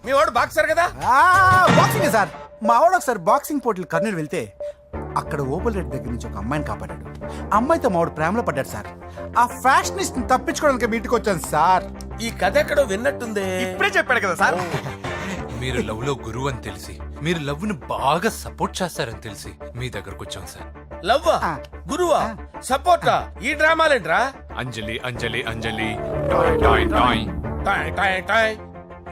S4: మీ వాడు బాక్సర్ కదా?
S5: Boxing sir. మా వాడు ఒకసారి బాక్సింగ్ పోటీలు కర్నూలు వెళ్తే అక్కడ ఓపెల్ రెడ్డి దగ్గర నుంచి ఒక అమ్మాయిని కాపాడాడు. అమ్మాయితో మావాడు ప్రేమలో పడ్డాడు సార్. ఆ ఫ్యాషనిస్ట్ తప్పించుకోవడానికి మీటికి వచ్చాను సార్.
S4: ఈ కథ ఎక్కడో విన్నట్టుంది.
S5: ఇప్పుడే చెప్పాడు కదా సార్.
S6: మీరు లవ్ లో గురువు అని తెలిసి, మీరు లవ్ ను బాగా సపోర్ట్ చేస్తారని తెలిసి మీ దగ్గరకు వచ్చాం సార్.
S4: లవ్వా, గురువా, సపోర్టా? ఈ డ్రామాలేంట్రా?
S6: అంజలి అంజలి అంజలి టాయ్ టాయ్ టాయ్.
S4: టాయ్ టాయ్ టాయ్.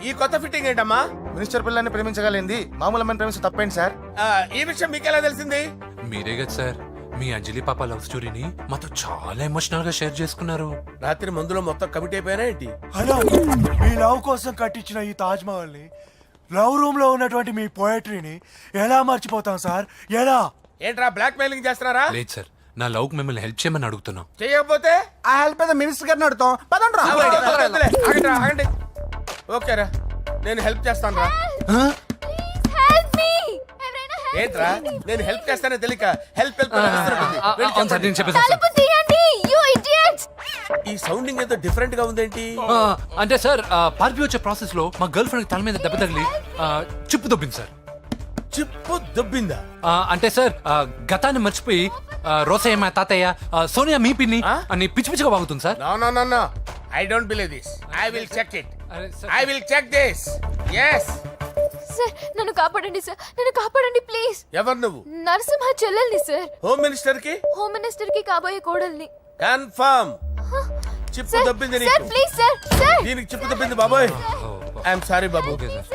S4: ఈ కొత్త ఫిట్టింగ్ ఏంటమ్మా?
S7: మినిస్టర్ పిల్లని ప్రేమించగలిగింది, మామూలు అమ్మని ప్రేమించి తప్పేంటి సార్?
S4: ఈ విషయం మీకెలా తెలిసింది?
S6: మీరే కదా సార్ మీ అంజలి పాప లవ్ స్టోరీని మాతో చాలా ఎమోషనల్ గా షేర్ చేసుకున్నారు.
S4: రాత్రి మందులో మొత్తం కమిటీ అయిపోయినా ఏంటి?
S5: హలో, మీ లవ్ కోసం కట్టించిన ఈ తాజ్ మహల్ ని, లవ్ రూమ్ లో ఉన్నటువంటి మీ పోయట్రీని ఎలా మర్చిపోతాం సార్? ఎలా?
S4: ఏంట్రా బ్లాక్ మెయిలింగ్ చేస్తున్నారా?
S6: లేదు సార్, నా లవ్ కు మిమ్మల్ని హెల్ప్ చేయమని అడుగుతున్నాం.
S4: చేయకపోతే
S5: ఆ హెల్ప్ అయితే మినిస్టర్ గారిని అడుగుతాం. పదండి రా.
S4: ఆగండి ఆగండి. ఓకేరా, నేను హెల్ప్ చేస్తాను రా. ఏంట్రా నేను హెల్ప్ చేస్తానే తెలియక హెల్ప్ హెల్ప్
S6: అవును సార్, నేను చెప్పేసాను సార్.
S4: ఈ సౌండింగ్ ఏదో డిఫరెంట్ గా ఉందేంటి?
S6: అంటే సార్ పార్టీ వచ్చే ప్రాసెస్ లో మా గర్ల్ ఫ్రెండ్ తల మీద దెబ్బ తగిలి చిప్పు దొబ్బింది సార్.
S4: చిప్పు దొబ్బిందా?
S6: అంటే సార్ గతాన్ని మర్చిపోయి రోసయ్య మా తాతయ్య, సోనియా మీ పిన్ని అని పిచ్చి పిచ్చిగా వాగుతుంది sir.
S4: No I don't believe this. I will check it. I will check this. yes
S1: sir నన్ను కాపాడండి సార్, నన్ను కాపాడండి ప్లీజ్.
S4: ఎవరు నువ్వు?
S1: నరసింహ చెల్లెల్ని సార్.
S4: హోమ్ మినిస్టర్ కి?
S1: హోమ్ మినిస్టర్ కి కాబోయే కోడల్ని.
S4: కన్ఫర్మ్. చిప్పు దొబ్బింది
S1: సార్
S4: నీకు.
S1: Please sir. సార్
S4: దీనికి చిప్పు దొబ్బింది బాబోయ్. ఐఎమ్ సారీ బాబు.
S6: Okay sir.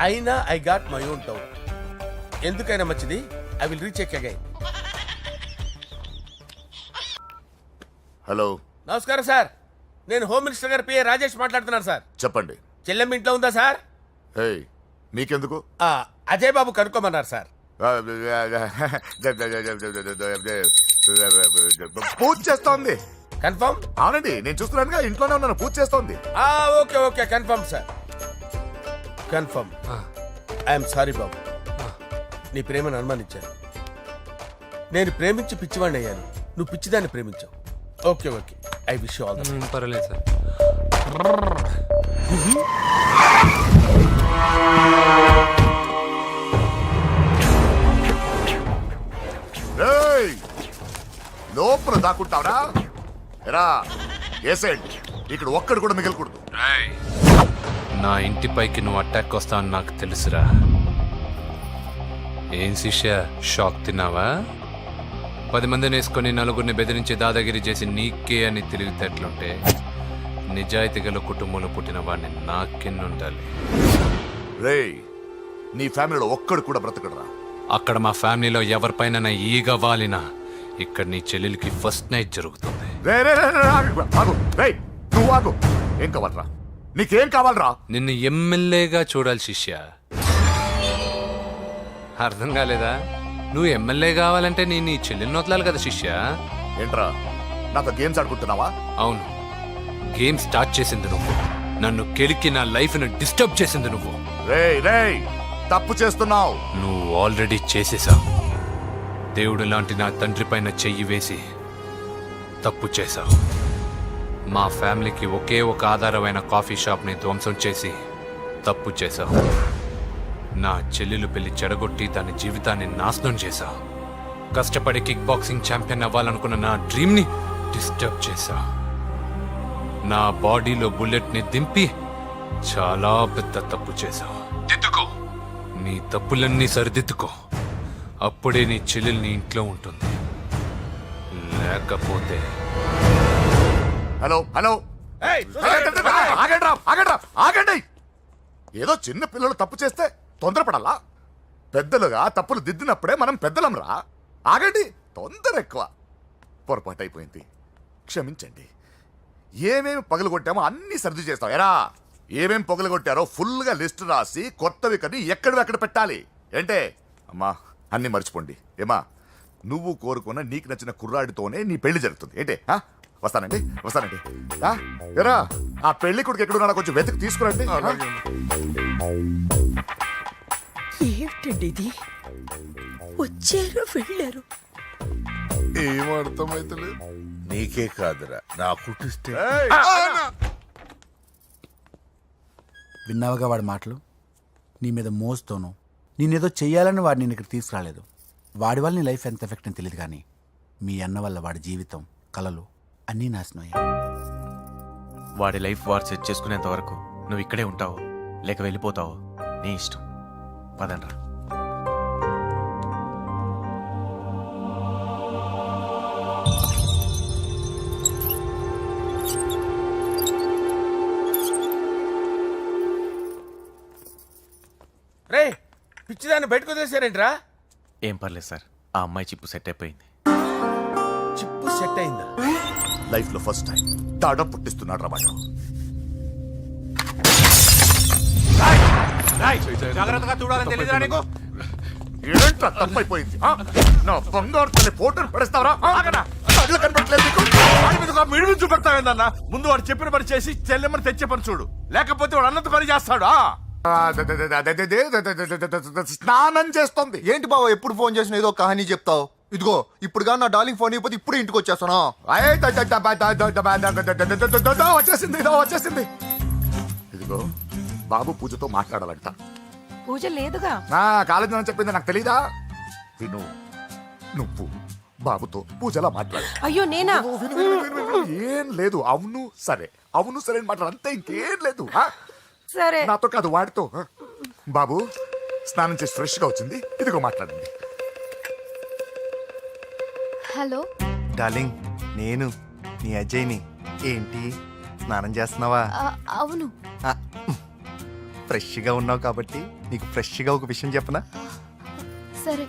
S4: అయినా I got my own doubt. ఎందుకైనా మంచిది, I will recheck again.
S11: Hello,
S4: నమస్కారం సార్, నేను హోమ్ మినిస్టర్ గారి పిఏ రాజేష్ మాట్లాడుతున్నాను సార్.
S11: చెప్పండి.
S4: చెల్లెమ్మ ఇంట్లో ఉందా సార్?
S11: హే, మీకెందుకు?
S4: అజయ్ బాబు కనుక్కోమన్నారు సార్.
S11: పూజ చేస్తోంది.
S4: కన్ఫర్మ్?
S11: అవునండి, నేను చూస్తున్నానుగా, ఇంట్లోనే ఉన్నాను, పూజ చేస్తోంది.
S4: Okay okay confirm sir, confirm. I'm sorry బాబు, నీ ప్రేమను అనుమానించాను. నేను ప్రేమించి పిచ్చివాడిని అయ్యాను, నువ్వు పిచ్చిదాన్ని ప్రేమించావు. Okay okay, I wish you all the best.
S6: పర్వాలేదు సార్.
S11: లోపల దాక్కుంటావరా? ఎరా ఏసెంట్, ఇక్కడ ఒక్కడు కూడా మిగలకూడదు.
S6: నా ఇంటిపైకి నువ్వు అటాక్ వస్తావని నాకు తెలుసురా. ఏం శిష్య, షాక్ తిన్నావా? 10 మందిని వేసుకొని నలుగురిని బెదిరించి దాదాగిరి చేసి నీకే అని తెలివితేటలుంటే నిజాయితీ గల కుటుంబంలో పుట్టిన వాడిని నాకెన్నుండాలి.
S11: రేయ్, నీ ఫ్యామిలీలో ఒక్కడు కూడా బ్రతకడరా.
S6: అక్కడ మా ఫ్యామిలీలో ఎవరిపైన ఈగ వాలినా ఇక్కడ నీ చెల్లెలికి ఫస్ట్ నైట్ జరుగుతుంది.
S11: రే రే రే రే, ఆగు. రేయ్, నువ్వు ఆగు. ఏం కావాలరా? నీకేం కావాలరా?
S6: నిన్ను ఎమ్మెల్యేగా చూడాలి శిష్య. అర్థం కాలేదా? నువ్వు ఎమ్మెల్యే కావాలంటే నేను నీ చెల్లెల్ని వదలాలి కదా శిష్య.
S11: ఏంట్రా, నాతో గేమ్స్ ఆడుకుంటున్నావా?
S6: అవును, గేమ్ స్టార్ట్ చేసింది నువ్వు. నన్ను కెలికి నా లైఫ్ ను డిస్టర్బ్ చేసింది నువ్వు.
S11: రేయ్ రేయ్, తప్పు చేస్తున్నావు.
S6: నువ్వు ఆల్రెడీ చేసేసావు. దేవుడు లాంటి నా తండ్రి పైన చెయ్యి వేసి తప్పు చేశావు. మా ఫ్యామిలీకి ఒకే ఒక ఆధారమైన కాఫీ షాప్ని ధ్వంసం చేసి తప్పు చేశావు. నా చెల్లెలు పెళ్లి చెడగొట్టి దాని జీవితాన్ని నాశనం చేశావు. కష్టపడి కిక్ బాక్సింగ్ ఛాంపియన్ అవ్వాలనుకున్న నా డ్రీమ్ని డిస్టర్బ్ చేశావు. నా బాడీలో బుల్లెట్ని దింపి చాలా పెద్ద తప్పు చేశావు. దిద్దుకో, నీ తప్పులన్నీ సరిదిద్దుకో. అప్పుడే నీ చెల్లెలు నీ ఇంట్లో ఉంటుంది. లేకపోతే
S11: హలో హలో, ఆగండి. ఏదో చిన్న పిల్లలు తప్పు చేస్తే తొందరపడాలా? పెద్దలుగా తప్పులు దిద్దినప్పుడే మనం పెద్దలంరా. ఆగండి, తొందర ఎక్కువ. పొరపాటు అయిపోయింది, క్షమించండి. ఏమేమి పగలగొట్టామో అన్ని సర్ది చేస్తాం. ఎరా, ఏమేమి పగలగొట్టారో ఫుల్గా లిస్ట్ రాసి కొత్తవి కని ఎక్కడివి పెట్టాలి. ఏంటే అమ్మా, అన్ని మర్చిపోండి. ఏమా, నువ్వు కోరుకున్న నీకు నచ్చిన కుర్రాడితోనే నీ పెళ్లి జరుగుతుంది. ఏంటే వస్తానండి. ఎరా, ఆ పెళ్లి కొడుకు ఎక్కడున్నా కొంచెం వెతికి తీసుకురండి.
S9: ఏమిటండి ఇది? వచ్చారు వెళ్ళారు.
S11: ఏం అర్థమైతలేదు.
S8: నీకే కాదురా, నా కుటిస్తే
S5: విన్నావుగా వాడి మాటలు. నీ మీద మోస్తోను నేనేదో చెయ్యాలని వాడు నేను ఇక్కడ తీసుకురాలేదు. వాడి వల్ల నీ లైఫ్ ఎంత ఎఫెక్ట్ అని తెలియదు, కానీ మీ అన్న వల్ల వాడి జీవితం, కలలు అన్నీ నాశనం అయ్యాయి.
S12: వాడి లైఫ్ వాడు సెట్ చేసుకునేంత వరకు నువ్వు ఇక్కడే ఉంటావు, లేక వెళ్ళిపోతావు, నీ ఇష్టం. పదండ్రా.
S4: రే, పిచ్చిదాన్ని బయటకు వదిలేసారేంట్రా?
S12: ఏం పర్లేదు సార్, ఆ అమ్మాయి చిప్పు సెట్ అయిపోయింది.
S4: చిప్పు సెట్ అయిందా?
S11: లైఫ్ లో ఫస్ట్ టైం తాడం పుట్టిస్తున్నాడు రా వాడు.
S4: జాగ్రత్తగా చూడాలని తెలియదురా నీకు?
S11: ఏంట్రా తప్పైపోయింది? నా బంగారు తల్లి ఫోటోలు పడేస్తావరా? కళ్ళు కనపడట్లేదు నీకు?
S4: వాడి మీద ఒక మిడిమి చూపెడతావేందన్నా? ముందు వాడు చెప్పిన పని చేసి చెల్లెమ్మని తెచ్చే పని చూడు, లేకపోతే వాడు అన్నంత పని చేస్తాడు.
S11: స్నానం చేస్తుంది.
S7: ఏంటి బావ ఎప్పుడు ఫోన్ చేసిన ఏదో కహానీ చెప్తావు? ఇదిగో ఇప్పుడు నా డార్లింగ్ ఫోన్ అయిపోతే ఇప్పుడు ఇంటికి వచ్చేస్తాను.
S11: వచ్చేసింది. ఇదిగో బాబు పూజతో మాట్లాడాలంట.
S9: పూజ లేదుగా.
S11: కాలేజీ అని చెప్పింది నాకు తెలీదా? విను, నువ్వు బాబుతో పూజలా మాట్లాడు.
S9: అయ్యో నేనా?
S11: ఏం లేదు. అవును సరే అని మాట్లాడు, అంతే, ఇంకేం లేదు.
S9: సరే.
S11: నాతో కాదు, వాడితో. బాబు స్నానం చేసి ఫ్రెష్ గా వచ్చింది, ఇదిగో మాట్లాడండి.
S1: హలో
S7: డార్లింగ్, నేను నీ అజయ్ని. ఏంటి స్నానం చేస్తున్నావా?
S1: అవును.
S7: ఫ్రెష్గా ఉన్నావు కాబట్టి నీకు ఫ్రెష్గా ఒక విషయం చెప్పనా?
S1: సరే.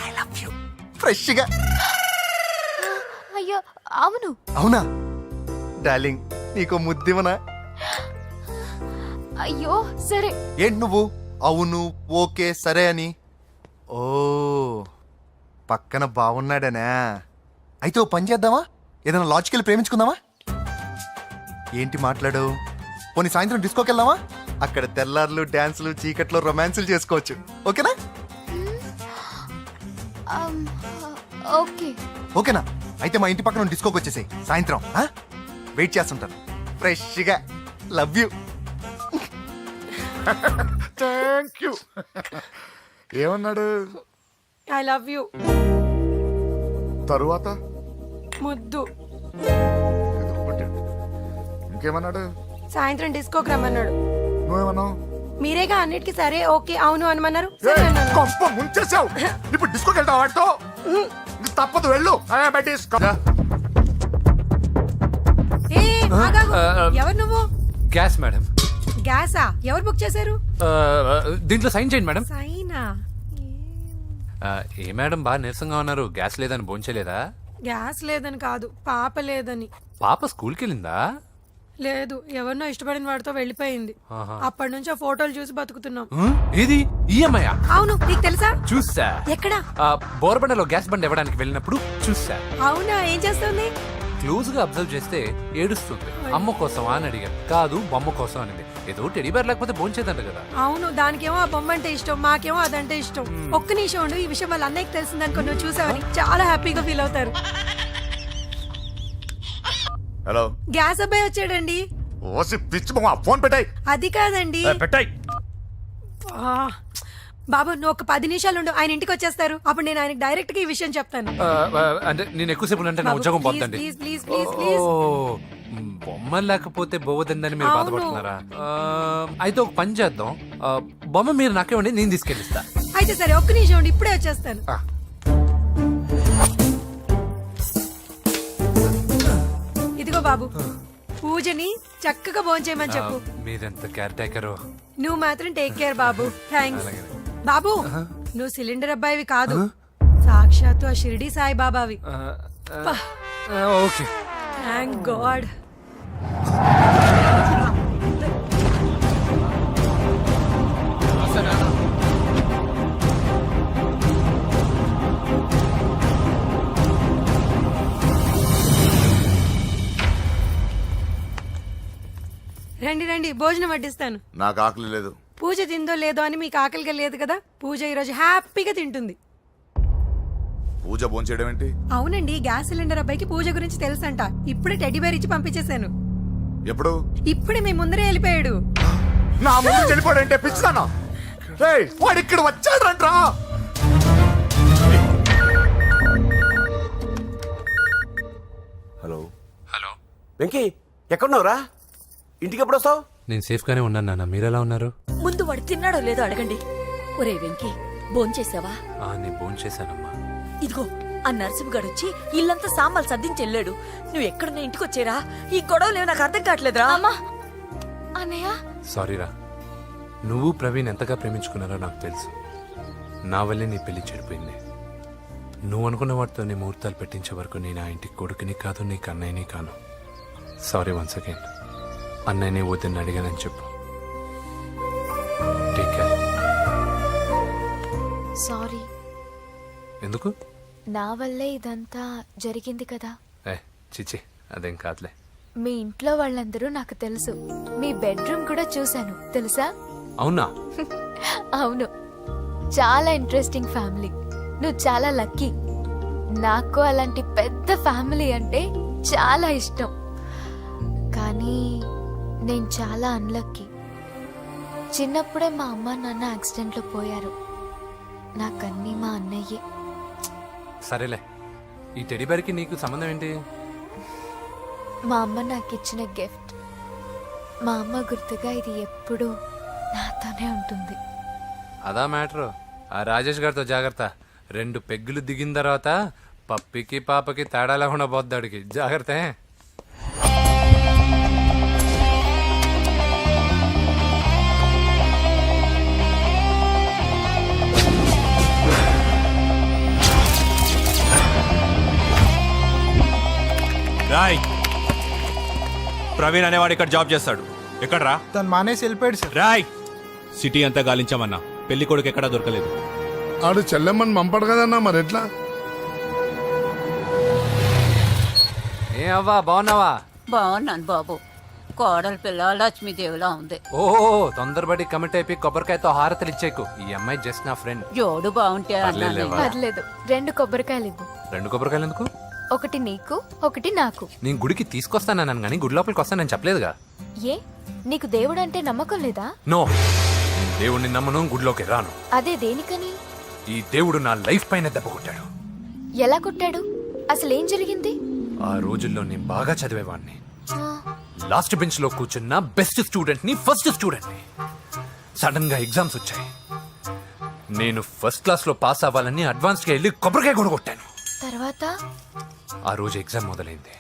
S7: I love you. ఫ్రెష్గా.
S1: అయ్యో అవును.
S7: అవునా డార్లింగ్, నీకు ముద్దివనా?
S1: అయ్యో సరే.
S7: ఏంటి నువ్వు అవును ఓకే సరే అని? ఓ, పక్కన బాగున్నాడనా? అయితే ఓ పని చేద్దామా? ఏదైనా లాజికల్ ప్రేమించుకుందామా? ఏంటి మాట్లాడు? పోనీ సాయంత్రం డిస్కోకి వెళ్దామా? అక్కడ తెల్లార్లు డాన్సులు, చీకట్లో రొమాన్సులు చేసుకోవచ్చు. ఓకేనా?
S1: ఓకే.
S7: ఓకేనా? అయితే మా ఇంటి పక్కన డిస్కోకి వచ్చేసాయి సాయంత్రం. వెయిట్ చేస్తుంటాను ఫ్రెష్గా. Love you.
S11: Thank you. ఏమన్నాడు?
S9: I love you.
S11: తరువాత
S9: ముద్దు.
S11: ఇంకేమన్నాడు?
S9: సాయంత్రం డిస్కోకి రమ్మన్నాడు.
S11: నువ్వేమన్నావు?
S9: మీరేగా అన్నిటికీ సరే ఓకే అవును అనమన్నారు. సరే అన్నాను.
S11: కొంప ముంచేసావు. ఇప్పుడు డిస్కోకి వెళ్తావు వాడితో? తప్పదు వెళ్ళు
S9: ఎవరు నువ్వు?
S6: Gas madam.
S9: గ్యాసా? ఎవరు బుక్ చేశారు?
S6: దీంట్లో సైన్ చేయండి మేడం.
S9: సైనా?
S6: ఏ మేడం బాగా నీరసంగా ఉన్నారు, గ్యాస్ లేదని భోంచలేదా?
S9: గ్యాస్ లేదని కాదు, పాప లేదని.
S6: పాప స్కూల్కి వెళ్ళిందా?
S9: లేదు, ఎవరినో ఇష్టపడిన వాడితో వెళ్ళిపోయింది.
S6: ఆహా.
S9: అప్పటి నుంచి ఆ ఫోటోలు చూసి బతుకుతున్నాం.
S6: ఏది ఈఎంఐ?
S9: అవును, నీకు తెలుసా?
S6: చూసా.
S9: ఎక్కడ?
S6: బోర్బండలో గ్యాస్ బండ్ ఇవ్వడానికి వెళ్ళినప్పుడు చూసా.
S9: అవునా, ఏం చేస్తుంది?
S6: క్లోజ్ గా అబ్జర్వ్ చేస్తే ఏడుస్తుంది. అమ్మ కోసం అని అడిగాను, కాదు బొమ్మ కోసం అనింది. ఏదో టెడీబేర్ లేకపోతే భోంచేదంట కదా.
S9: అవును, దానికేమో ఆ బొమ్మ అంటే ఇష్టం, మాకేమో అదంటే ఇష్టం. ఒక్క నిమిషం ఉండు, ఈ విషయం వాళ్ళ అన్నయ్యకి తెలిసిందనుకో, నువ్వు చూసావని చాలా హ్యాపీగా ఫీల్ అవుతారు.
S11: హలో,
S9: గ్యాస్ అబ్బాయి వచ్చాడండి.
S11: ఓసి పిచ్చి బొమ్మ, ఫోన్ పెట్టాయి.
S9: అది కాదండి.
S8: పెట్టాయి.
S9: ఆ, బాబు నువ్వు ఒక 10 నిమిషాలు ఉండు, ఆయన ఇంటికి వచ్చేస్తారు. అప్పుడు నేను ఆయనకి డైరెక్ట్ గా ఈ విషయం చెప్తాను.
S6: అంటే నేను ఎక్కువసేపు అంటే నా
S9: బాబు,
S6: ఉద్యోగం
S9: ప్లీజ్,
S6: పోతుంది.
S9: Please, please, please, please.
S6: బొమ్మ లేకపోతే బోవదందని మీరు
S9: అవును.
S6: బాధపడుతున్నారా? అయితే ఒక పని చేద్దాం, బొమ్మ మీరు నాకేమండి, నేను తీసుకెళ్ళిస్తా.
S9: అయితే సరే, ఒక్క నిమిషం ఉండి ఇప్పుడే వచ్చేస్తాను. ఇదిగో బాబు, పూజని చక్కగా భోంచేయమని చెప్పు.
S6: మీరెంత కేర్ టేకరు.
S9: నువ్వు మాత్రం టేక్ కేర్ బాబు. థ్యాంక్స్ బాబు. నువ్వు సిలిండర్ అబ్బాయివి కాదు, సాక్షాత్తు ఆ షిరిడి సాయి బాబావి.
S6: Okay,
S9: thank God. రండి రండి, భోజనం వడ్డిస్తాను.
S11: నాకు ఆకలి లేదు.
S9: పూజ తిందో లేదో అని మీకు ఆకలిగా లేదు కదా, పూజ ఈరోజు హ్యాపీగా తింటుంది.
S11: పూజ భోంచేయడం ఏంటి?
S9: అవునండి, గ్యాస్ సిలిండర్ అబ్బాయికి పూజ గురించి తెలుసంట. ఇప్పుడే టెడ్డీబేర్ ఇచ్చి పంపించేశాను.
S11: ఎప్పుడు?
S9: ఇప్పుడే మీ ముందరే వెళ్ళిపోయాడు.
S11: నా ముందు చెడిపోయాడంటే పిచ్చిదానా? రేయ్, వాడు ఇక్కడ వచ్చాడంట్రా.
S10: హలో
S6: హలో
S10: వెంకీ, ఎక్కడున్నావురా? ఇంటికి ఎప్పుడు వస్తావు?
S6: నేను సేఫ్ గానే ఉన్నాను నాన్న, మీరెలా ఉన్నారు?
S1: ముందు వాడు తిన్నాడో లేదో అడగండి. ఒరే వెంకీ, భోంచేసావా?
S6: నేను భోంచేశానమ్మా.
S1: ఇదిగో ఆ నరసింహగాడు వచ్చి ఇల్లంతా సామాన్లు సర్దించి వెళ్ళాడు. నువ్వు ఎక్కడున్నా ఇంటికి వచ్చేరా. ఈ గొడవలేవు నాకు అర్థం కావట్లేదురా. అన్నయ్య
S6: సారీరా, నువ్వు ప్రవీణ్ ఎంతగా ప్రేమించుకున్నారో నాకు తెలుసు. నా వల్లే నీ పెళ్లి చెడిపోయింది. నువ్వు అనుకున్న వాటితో నీ ముహూర్తాలు పెట్టించే వరకు నేను ఆ ఇంటికి కొడుకుని కాదు, నీకు అన్నయ్యని కాను. Sorry once again. అన్నయ్యని వద్దని అడిగానని చెప్పు. Take care.
S1: సారీ.
S6: ఎందుకు?
S1: నా వల్లే ఇదంతా జరిగింది కదా.
S6: చిచి, అదేం కాదులే.
S1: మీ ఇంట్లో వాళ్ళందరూ నాకు తెలుసు. మీ బెడ్రూమ్ కూడా చూశాను, తెలుసా?
S6: అవునా?
S1: అవును, చాలా ఇంట్రెస్టింగ్ ఫ్యామిలీ. నువ్వు చాలా లక్కీ. నాకు అలాంటి పెద్ద ఫ్యామిలీ అంటే చాలా ఇష్టం. కానీ నేను చాలా అన్లక్కీ. చిన్నప్పుడే మా అమ్మ నాన్న యాక్సిడెంట్లో పోయారు. నాకన్నీ మా అన్నయ్యే.
S6: సరేలే, ఈ టెడీబేర్కి నీకు సంబంధం ఏంటి?
S1: మా అమ్మ నాకు ఇచ్చిన గిఫ్ట్. మా అమ్మ గుర్తుగా ఇది ఎప్పుడూ నాతోనే ఉంటుంది.
S6: అదా మ్యాటర్. ఆ రాజేష్ గారితో జాగ్రత్త. 2 పెగ్గులు దిగిన తర్వాత పప్పికి పాపకి తేడా లేకుండా పోద్దాడికి. జాగ్రత్త.
S8: రాయ్, ప్రవీణ్ అనేవాడు ఇక్కడ జాబ్ చేస్తాడు. ఎక్కడ్రా?
S5: తను మానేసి వెళ్ళిపోయాడు సార్.
S8: రాయ్, సిటీ అంతా గాలించామన్నా, పెళ్లి కొడుకు ఎక్కడా దొరకలేదు.
S11: ఆడు చెల్లెమ్మని పంపడు కదన్నా, మరి ఎట్లా?
S6: ఏ అవ్వా, బాగున్నావా?
S1: బాగున్నాను బాబు. కోడల పిల్ల లక్ష్మీదేవిలా ఉంది.
S6: ఓ తొందరపడి కమిట్ అయిపోయి కొబ్బరికాయతో హారతలు ఇచ్చేకు. ఈ అమ్మాయి జస్ట్ నా ఫ్రెండ్.
S1: జోడు బాగుంటే
S6: పర్లేదులేవా?
S1: పర్లేదు. 2 కొబ్బరికాయలు ఇవ్వు.
S6: 2 కొబ్బరికాయలు ఎందుకు?
S1: ఒకటి నీకు, ఒకటి నాకు.
S6: నేను గుడికి తీసుకొస్తానన్నాను కానీ గుడి లోపలికి వస్తానని చెప్పలేదుగా.
S1: ఏ, నీకు దేవుడు అంటే నమ్మకం లేదా?
S6: నో, దేవుడిని నమ్మను, గుడిలోకి రాను.
S1: అదే దేనికని?
S6: ఈ దేవుడు నా లైఫ్ పైన దెబ్బ కొట్టాడు.
S1: ఎలా కొట్టాడు? అసలేం జరిగింది?
S6: ఆ రోజుల్లో నేను బాగా చదివేవాడిని. లాస్ట్ బెంచ్ లో కూర్చున్న బెస్ట్ స్టూడెంట్ ని, ఫస్ట్ స్టూడెంట్ ని. సడన్ గా ఎగ్జామ్స్ వచ్చాయి. నేను ఫస్ట్ క్లాస్ లో పాస్ అవ్వాలని అడ్వాన్స్ గా వెళ్ళి కొబ్బరికాయ కూడా కొట్టాను.
S1: తర్వాత
S6: ఆ రోజు ఎగ్జామ్ మొదలైంది.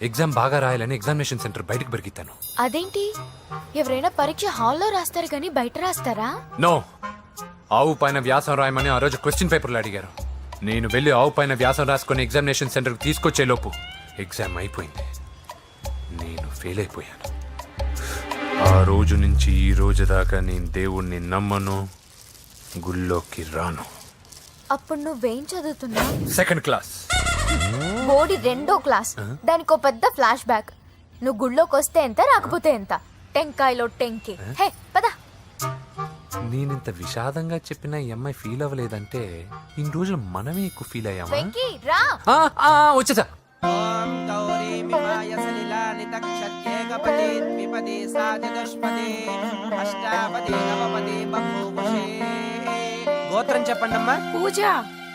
S6: ఎగ్జామ్ బాగా రాయాలని ఎగ్జామినేషన్ సెంటర్ బయటకు పెరిగితాను.
S1: అదేంటి, ఎవరైనా పరీక్ష హాల్లో రాస్తారు కానీ బయట రాస్తారా?
S6: నో, ఆవు పైన వ్యాసం రాయమని ఆ రోజు క్వశ్చన్ పేపర్లు అడిగారు. నేను వెళ్ళి ఆవు పైన వ్యాసం రాసుకొని ఎగ్జామినేషన్ సెంటర్కి తీసుకొచ్చే లోపు ఎగ్జామ్ అయిపోయింది. నేను ఫెయిల్ అయిపోయాను. ఆ రోజు నుంచి ఈ రోజు దాకా నేను దేవుణ్ణి నమ్మను, గుళ్ళోకి రాను.
S1: అప్పుడు నువ్వేం చదువుతున్నా?
S6: Second class.
S1: బోడి 2వ క్లాస్. దానికో పెద్ద ఫ్లాష్ బ్యాక్. నువ్వు గుళ్ళోకి వస్తే ఎంత, రాకపోతే ఎంత. టెంకాయలో టెంకి. హే పద.
S6: నేనింత విషాదంగా చెప్పిన ఈ అమ్మాయి ఫీల్ అవ్వలేదంటే ఇన్ని రోజులు మనమే ఎక్కువ ఫీల్ అయ్యామా?
S1: వెంకీ రా.
S6: వచ్చేసా.
S10: ఓం గౌరీ మిమాయ సలిలాని తక్షత్యేకపదే ద్విపదే సాచతుష్పదే అష్టాపదే నవపదే బహువశే. గోత్రం చెప్పండమ్మా.
S9: పూజ.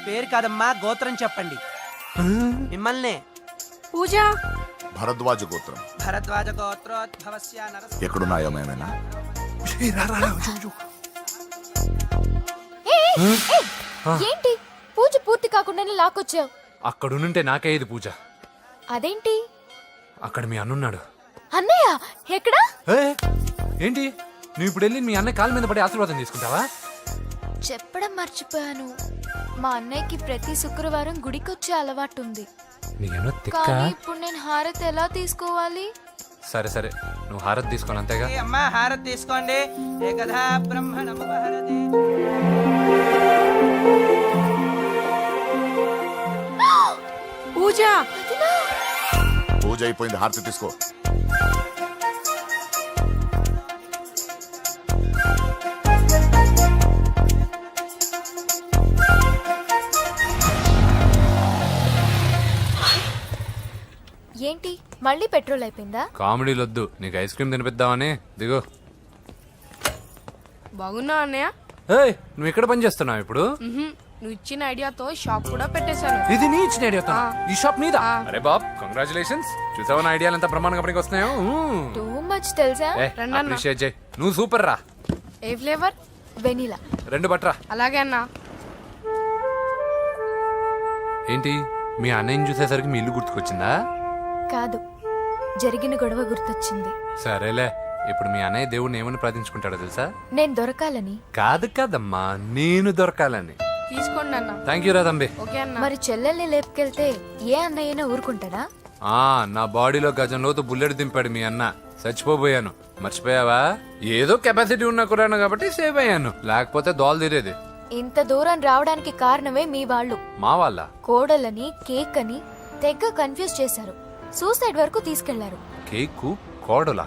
S10: పేరు కాదమ్మా, గోత్రం చెప్పండి. మిమ్మల్నే.
S9: పూజ.
S11: భరద్వాజ గోత్రం.
S10: భరద్వాజ గోత్రోద్భవస్య నరసింహ.
S11: ఎక్కడున్నాయో మేమేనా?
S1: ఏంటి పూజ పూర్తి కాకుండానే లాక్కొచ్చావు?
S6: అక్కడుంటే నాకే ఇది పూజ.
S1: అదేంటి?
S6: అక్కడ మీ అన్నున్నాడు.
S1: అన్నయ్య ఎక్కడా?
S6: ఏంటి నువ్వు ఇప్పుడు వెళ్ళి మీ అన్న కాళ్ళ మీద పడి ఆశీర్వాదం తీసుకుంటావా?
S1: చెప్పడం మర్చిపోయాను. మా అన్నయ్యకి ప్రతి శుక్రవారం గుడికొచ్చే అలవాటు ఉంది.
S6: నీకేమో తిక్క.
S1: కానీ ఇప్పుడు నేను హారతి ఎలా తీసుకోవాలి?
S6: సరే సరే, నువ్వు హారతి తీసుకోవాలి అంతేగా.
S10: అమ్మా హారతి తీసుకోండి. ఏకదా బ్రహ్మణముపహరతి.
S9: పూజ.
S11: పూజ అయిపోయింది, హారతి తీసుకో.
S1: ఏంటి మళ్ళీ పెట్రోల్ అయిపోయిందా?
S6: కామెడీలు వద్దు, నీకు ఐస్ క్రీమ్ తినిపిద్దామని. దిగో.
S9: బాగున్నా అన్నయ్య?
S6: ఏయ్, నువ్వు ఇక్కడ పని చేస్తున్నావు ఇప్పుడు?
S9: నువ్వు ఇచ్చిన ఐడియాతో షాప్ కూడా పెట్టేశాను.
S6: ఇది నీ ఇచ్చిన ఐడియా? ఈ షాప్ నీదా? అరే బాబ్, కంగ్రాచులేషన్స్. చూసావా నా ఐడియాలు ఎంత బ్రహ్మాండంగా పనికి వస్తున్నాయో?
S1: టూ మచ్ తెలుసా?
S6: అప్రిషియేట్ చేయి. నువ్వు సూపర్ రా.
S9: ఏ ఫ్లేవర్?
S1: వెనిలా.
S6: 2 బట్రా.
S9: అలాగే అన్నా.
S6: ఏంటి మీ అన్నయ్యని చూసేసరికి మీ ఇల్లు గుర్తుకొచ్చిందా?
S1: కాదు, జరిగిన గొడవ గుర్తొచ్చింది.
S6: సరేలే, ఇప్పుడు మీ అన్నయ్య దేవుడిని ఏమని ప్రార్థించుకుంటాడో తెలుసా?
S1: నేను దొరకాలని.
S6: కాదు కాదమ్మా, నేను దొరకాలని.
S9: తీసుకోండి అన్న.
S6: థ్యాంక్ యూ రా తంబి.
S9: ఓకే అన్న.
S1: మరి చెల్లెల్ని లేపుకెళ్తే ఏ అన్నయ్యనా ఊరుకుంటాడా?
S6: నా బాడీలో గజం లోతు బుల్లెట్ దింపాడు మీ అన్న. చచ్చిపోబోయాను. మర్చిపోయావా? ఏదో కెపాసిటీ ఉన్న కురాను కాబట్టి సేవ్ అయ్యాను, లేకపోతే దోలు తీరేది.
S1: ఇంత దూరం రావడానికి కారణమే మీ వాళ్ళు.
S6: మా వాళ్ళ
S1: కోడలని కేక్ అని తెగ కన్ఫ్యూజ్ చేశారు. సూసైడ్ వరకు తీసుకెళ్లారు.
S6: కేకు కోడలా?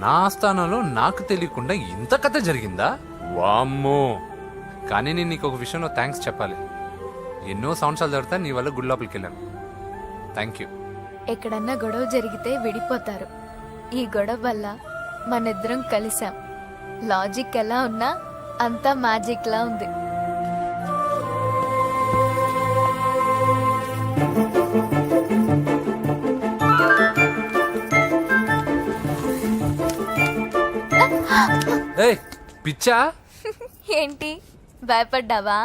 S6: నా ఆస్థానంలో నాకు తెలియకుండా ఇంత కథ జరిగిందా? వామ్మో. కానీ నేను నీకు ఒక విషయంలో థ్యాంక్స్ చెప్పాలి. ఎన్నో సంవత్సరాలు జరుగుతా నీ వల్ల గుడి లోపలికి వెళ్ళాను. Thank you.
S1: ఎక్కడన్నా గొడవ జరిగితే విడిపోతారు. ఈ గొడవ వల్ల మనిద్దరం కలిసాం. లాజిక్ ఎలా ఉన్నా అంతా మ్యాజిక్ లా ఉంది.
S6: ఏయ్ పిచ్చా?
S1: ఏంటి భయపడ్డావా?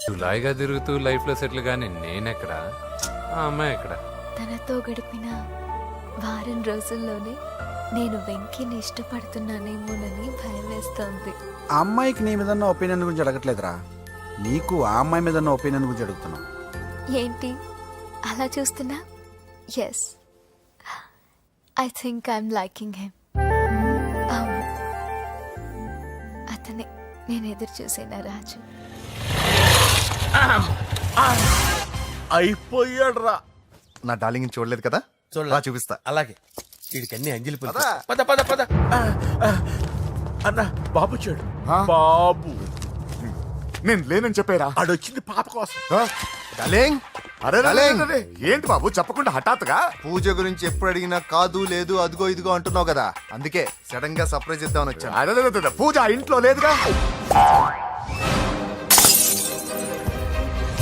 S6: జులాయిగా తిరుగుతూ లైఫ్ లో సెటిల్ గానీ నేనెక్కడ, ఆ అమ్మాయి ఎక్కడ?
S1: తనతో గడిపిన వారం రోజుల్లోనే నేను వెంకీని ఇష్టపడుతున్నానేమోనని భయం వేస్తోంది.
S5: ఆ అమ్మాయికి నీ మీద ఒపీనియన్ గురించి అడగట్లేదురా, నీకు ఆ అమ్మాయి మీద ఒపీనియన్ గురించి అడుగుతున్నా.
S1: ఏంటి అలా చూస్తున్నా? Yes, I think I'm liking him. అవును, అతనే నేను ఎదురు చూసిన రాజు.
S11: అయిపోయాడు రా. నా డార్లింగ్ చూడలేదు కదా, రా చూపిస్తా.
S4: అలాగే వీడికి అన్ని అంజలి పులుసు. పద పద పద. అన్న బాబు చూడు. బాబు
S11: నేను లేనని చెప్పారా?
S4: ఆడొచ్చింది పాప కోసం.
S11: డార్లింగ్, అరే అరే, ఏంటి బాబు చెప్పకుండా హఠాత్తుగా?
S7: పూజ గురించి ఎప్పుడు అడిగినా కాదు లేదు అదిగో ఇదిగో అంటున్నావు కదా, అందుకే సడన్ గా సర్ప్రైజ్ ఇద్దామని వచ్చాను.
S11: అరే పూజ ఆ ఇంట్లో లేదుగా.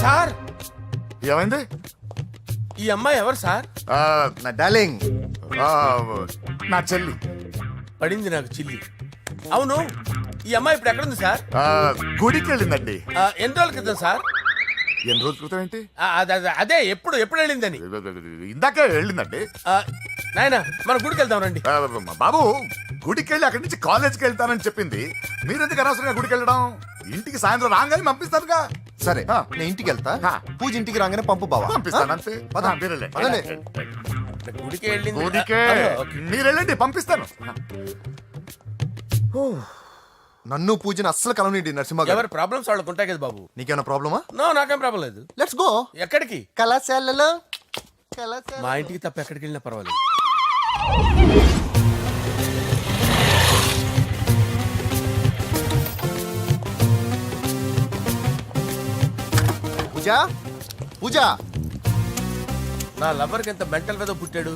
S4: సార్
S11: ఏమైంది?
S4: ఈ అమ్మాయి ఎవరు సార్?
S7: నా డార్లింగ్,
S11: నా చెల్లి.
S4: పడింది నాకు చిల్లి. అవును,
S10: ఈ అమ్మాయి ఇప్పుడు ఎక్కడుంది సార్?
S11: గుడికి వెళ్ళిందండి.
S10: ఎన్ని రోజుల క్రితం సార్?
S11: ఎన్ని రోజుల క్రితం ఏంటి?
S10: అదే ఎప్పుడు వెళ్ళిందని.
S11: ఇందాకే వెళ్ళిందండి.
S10: నాయనా మన గుడికి వెళ్దాం రండి.
S11: బాబు గుడికి వెళ్ళి అక్కడి నుంచి కాలేజ్కి వెళ్తానని చెప్పింది. మీరెందుకు అనవసరంగా గుడికి వెళ్ళడం? ఇంటికి సాయంత్రం రాగానే పంపిస్తారుగా.
S7: సరే నేను ఇంటికి వెళ్తా, పూజ ఇంటికి రాగానే పంపు బావా.
S11: పంపిస్తాను అంతే.
S7: పద.
S11: మీరెళ్ళండి.
S7: పదండి.
S10: గుడికి వెళ్ళింది.
S11: గుడికే మీరు వెళ్ళండి, పంపిస్తాను.
S7: నన్ను పూజని అస్సలు కలవనండి నరసింహ గారు.
S10: ఎవరి ప్రాబ్లమ్స్ వాళ్ళకు ఉంటాయి కదా బాబు.
S7: నీకేమైనా ప్రాబ్లమా?
S10: నో, నాకేం ప్రాబ్లం లేదు.
S7: Let's go.
S10: ఎక్కడికి?
S7: కళాశాలలో.
S10: మా ఇంటికి తప్ప ఎక్కడికి వెళ్ళినా పర్వాలేదు.
S7: పూజ పూజ.
S10: నా లవర్కి ఎంత మెంటల్ మీద పుట్టాడు.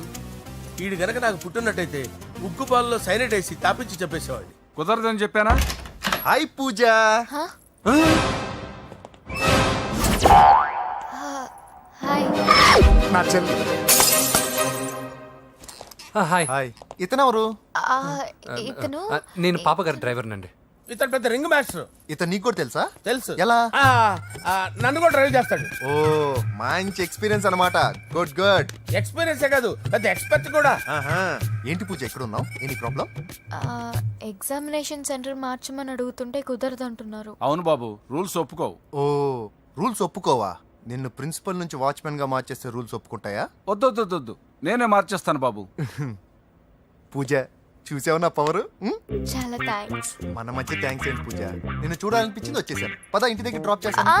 S10: వీడు గనక నాకు పుట్టినట్టయితే ఉగ్గు పాలలో సైనట్ వేసి తాపించి చెప్పేసేవాడిని.
S8: కుదరదని చెప్పానా?
S7: హాయ్ పూజ.
S11: నా చెల్లి.
S6: హాయ్.
S7: హాయ్. ఇతనెవరు?
S1: ఇతను
S6: నేను పాప గారి డ్రైవర్ నండి.
S10: ఇతను పెద్ద రింగ్ మాస్టర్.
S7: ఇతను నీకు కూడా తెలుసా?
S10: తెలుసు.
S7: ఎలా?
S10: నన్ను కూడా డ్రైవ్ చేస్తాడు.
S7: ఓ మంచి ఎక్స్పీరియన్స్ అన్నమాట. Good good.
S10: ఎక్స్పీరియన్సే కాదు, పెద్ద ఎక్స్పర్ట్ కూడా.
S7: ఏంటి పూజ ఎక్కడ ఉన్నావు? Any problem?
S1: ఎగ్జామినేషన్ సెంటర్ మార్చమని అడుగుతుంటే కుదరదంటున్నారు.
S8: అవును బాబు, రూల్స్ ఒప్పుకోవు.
S7: ఓ రూల్స్ ఒప్పుకోవా? నిన్ను ప్రిన్సిపల్ నుంచి వాచ్మెన్ గా మార్చేస్తే రూల్స్ ఒప్పుకుంటాయా?
S8: వద్దు, నేనే మార్చేస్తాను బాబు.
S7: పూజ చూసావు నా పవర్?
S1: చాలా థ్యాంక్స్.
S7: మన మధ్య థ్యాంక్స్ ఏంటి పూజ, నిన్ను చూడాలనిపించింది వచ్చేసాను. పద ఇంటి దగ్గర డ్రాప్ చేస్తాను.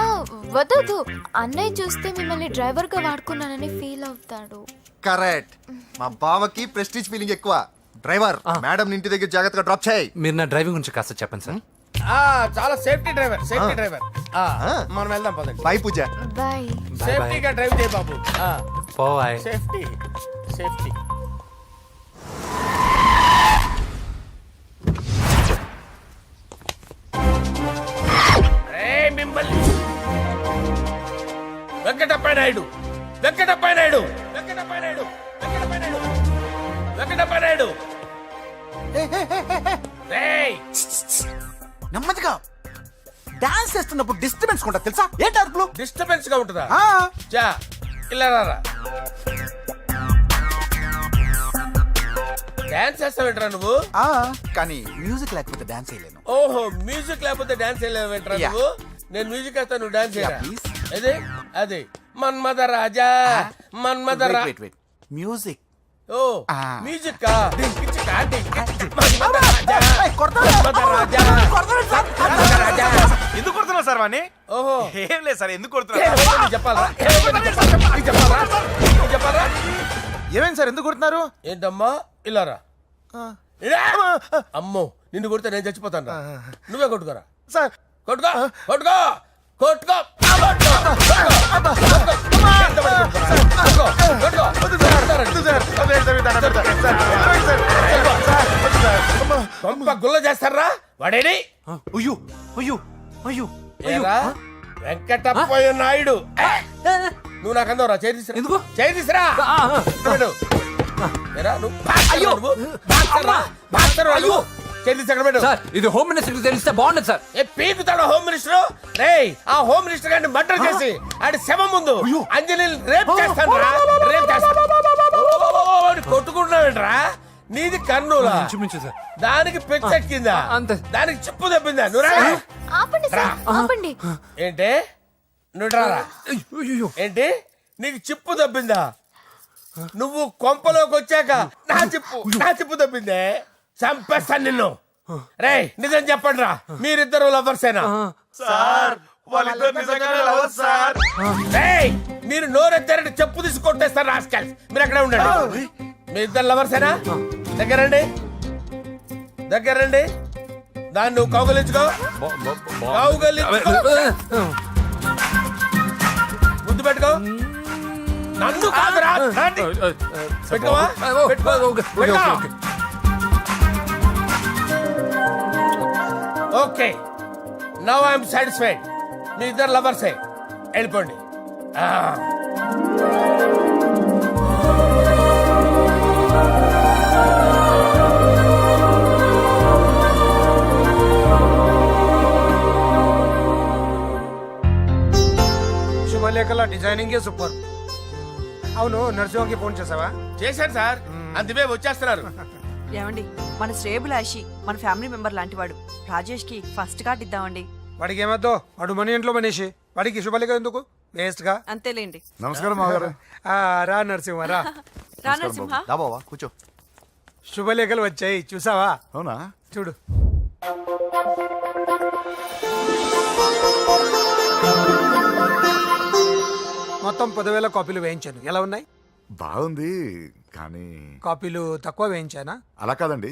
S1: వద్దు, అన్నయ్య చూస్తే మిమ్మల్ని డ్రైవర్ గా వాడుకున్నానని ఫీల్ అవుతాడు.
S7: కరెక్ట్. మా బావకి ప్రెస్టీజ్ ఫీలింగ్ ఎక్కువ. డ్రైవర్ మేడం ఇంటి దగ్గర జాగ్రత్తగా డ్రాప్ చేయి.
S6: మీరు నా డ్రైవింగ్ గురించి కాస్త చెప్పండి సార్.
S10: చాలా సేఫ్టీ డ్రైవర్. మనం వెళ్దాం పదండి.
S7: బాయ్ పూజ.
S1: బాయ్.
S10: సేఫ్టీగా డ్రైవ్ చేయి బాబు.
S6: పోవాయ్.
S10: సేఫ్టీ. మిమ్మల్ని వెంకటప్ప నాయుడు.
S5: నెమ్మదిగా డాన్స్ చేస్తున్నప్పుడు డిస్టర్బెన్స్ కొంటా తెలుసా? ఏంటి అరుపులు?
S10: డిస్టర్బెన్స్ గా ఉంటుందా? ఇలా రారా. డాన్స్ చేస్తావేంట్రా నువ్వు?
S5: కానీ మ్యూజిక్ లేకపోతే డాన్స్ చేయలేను.
S10: ఓహో, మ్యూజిక్ లేకపోతే డాన్స్ చేయలేవేంట్రా నువ్వు? నేను మ్యూజిక్ వేస్తా, నువ్వు డాన్స్ చేయరా. అదే మన్మథ రాజా.
S5: మ్యూజిక్.
S10: ఓ మ్యూజిక్ కా?
S8: ఎందుకు కొడుతున్నావు సార్ వాణ్ణి?
S10: ఓహో
S8: ఏం లేదు సార్, ఎందుకు కొడుతున్నారు
S10: చెప్పాలా?
S5: ఏమైంది సార్, ఎందుకు కొడుతున్నారు?
S10: ఏంటమ్మా ఇలా రా. అమ్మో, నిన్ను కొడితే నేను చచ్చిపోతాను. నువ్వే కొట్టుకోరా.
S5: సార్
S10: కొట్టుకో. గుల్ల చేస్తారా వాడేడి? వెంకటప్ప నాయుడు. నువ్వు నాకు అందవరా? చేయి తీసురా.
S6: ఇది హోమ్ మినిస్టర్ తెలిస్తే బాగుండదు సార్.
S10: పీకుతాడు హోమ్ మినిస్టర్. ఆ హోమ్ మినిస్టర్ గారిని మర్డర్ చేసి ఆడి శవం ముందు అంజలి రేప్ చేస్తాను. కొట్టుకుంటున్నావేంట్రా? నీది కర్నూలా? దానికి పెచ్చెక్కిందా? దానికి చిప్పు దెబ్బిందా? ఏంటి నువ్వు రారా? ఏంటి నీకు చిప్పు దెబ్బిందా? నువ్వు కొంపలోకి వచ్చాక నా చిప్పు దెబ్బిందే. చంపేస్తాను నిన్ను. రేయ్ నిజం చెప్పండి రా, మీరిద్దరు లవర్సేనా? మీరు నోరెత్తారంటే చెప్పు తీసి కొట్టేస్తారు రాస్కల్స్. మీరు ఎక్కడ ఉండండి. మీ ఇద్దరు లవర్సేనా? దగ్గరండి. దాన్ని నువ్వు కౌగలించుకో. ముద్దు పెట్టుకో. నన్ను కాదురా. పెట్టుకోవా? Okay, now I'm satisfied. మీ ఇద్దరు లవర్సే, వెళ్ళిపోండి.
S4: శుభలేఖల డిజైనింగ్ సూపర్. అవును, నరసింహకి ఫోన్ చేసావా?
S10: చేశాను సార్, అందువే వచ్చేస్తున్నారు.
S9: ఏమండి, మన శ్రేయబులాషి మన ఫ్యామిలీ మెంబర్ లాంటివాడు. రాజేష్ కి ఫస్ట్ కార్డ్ ఇద్దామండి.
S4: వాడికి ఏమద్దో, వాడు మన ఇంట్లో మనిషి, వాడికి శుభలేఖ ఎందుకు వేస్ట్ గా?
S9: అంతేలేండి.
S11: నమస్కారం మాగారు.
S4: రా నరసింహ రా.
S9: రా నరసింహ.
S7: దా బావా కూర్చో.
S4: శుభలేఖలు వచ్చాయి, చూసావా?
S11: అవునా?
S4: చూడు. మొత్తం 10,000 కాపీలు వేయించాను. ఎలా ఉన్నాయి?
S11: బాగుంది, కానీ
S4: కాపీలు తక్కువ వేయించానా?
S11: అలా కాదండి,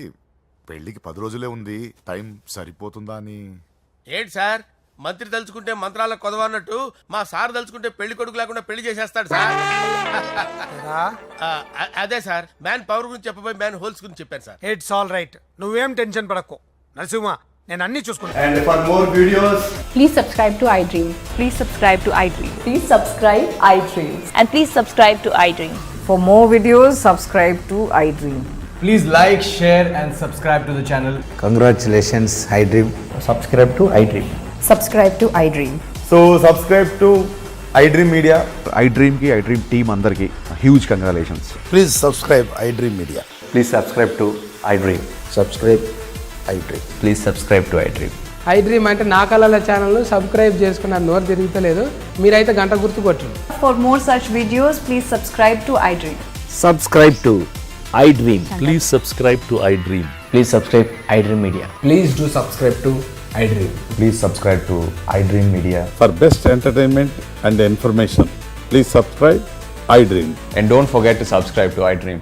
S11: పెళ్లికి 10 రోజులే ఉంది, టైం సరిపోతుందా అని.
S10: ఏంటి సార్, మంత్రి తలుచుకుంటే మంత్రాలకు కొదవన్నట్టు మా సార్ తలుచుకుంటే పెళ్లి కొడుకు లేకుండా పెళ్లి చేసేస్తాడు సార్.
S4: రా.
S10: అదే సార్, మ్యాన్ పవర్ గురించి చెప్పబోయి మ్యాన్ హోల్స్ గురించి చెప్పాను సార్.
S4: ఇట్స్ ఆల్ రైట్, నువ్వేం టెన్షన్ పడకు నరసింహ, నేను అన్ని చూసుకుంటా.
S7: And for more videos
S1: please subscribe to iDream.
S9: Please subscribe to iDream.
S1: Please subscribe iDream.
S9: And please subscribe to iDream.
S1: For more videos, subscribe to iDream.
S7: Please like, share and subscribe to the channel.
S5: Congratulations iDream. Subscribe to iDream.
S1: Subscribe to iDream.
S7: So subscribe to iDream media.
S8: iDream కి iDream team అందరికి huge congratulations.
S5: Please subscribe iDream media.
S7: Please subscribe to iDream.
S5: Subscribe iDream.
S7: Please subscribe to iDream.
S10: iDream అంటే నా కళల channel subscribe చేసుకున్న నోరు తిరుగుతలేదు, మీరైతే గంట గుర్తు కొట్టండి.
S1: For more such videos, please subscribe to iDream.
S3: Subscribe to iDream. Please subscribe to iDream.
S7: Please subscribe iDream media. Please do subscribe to iDream. Please subscribe to iDream media.
S8: For best entertainment and information please subscribe iDream.
S7: And don't forget to subscribe to iDream.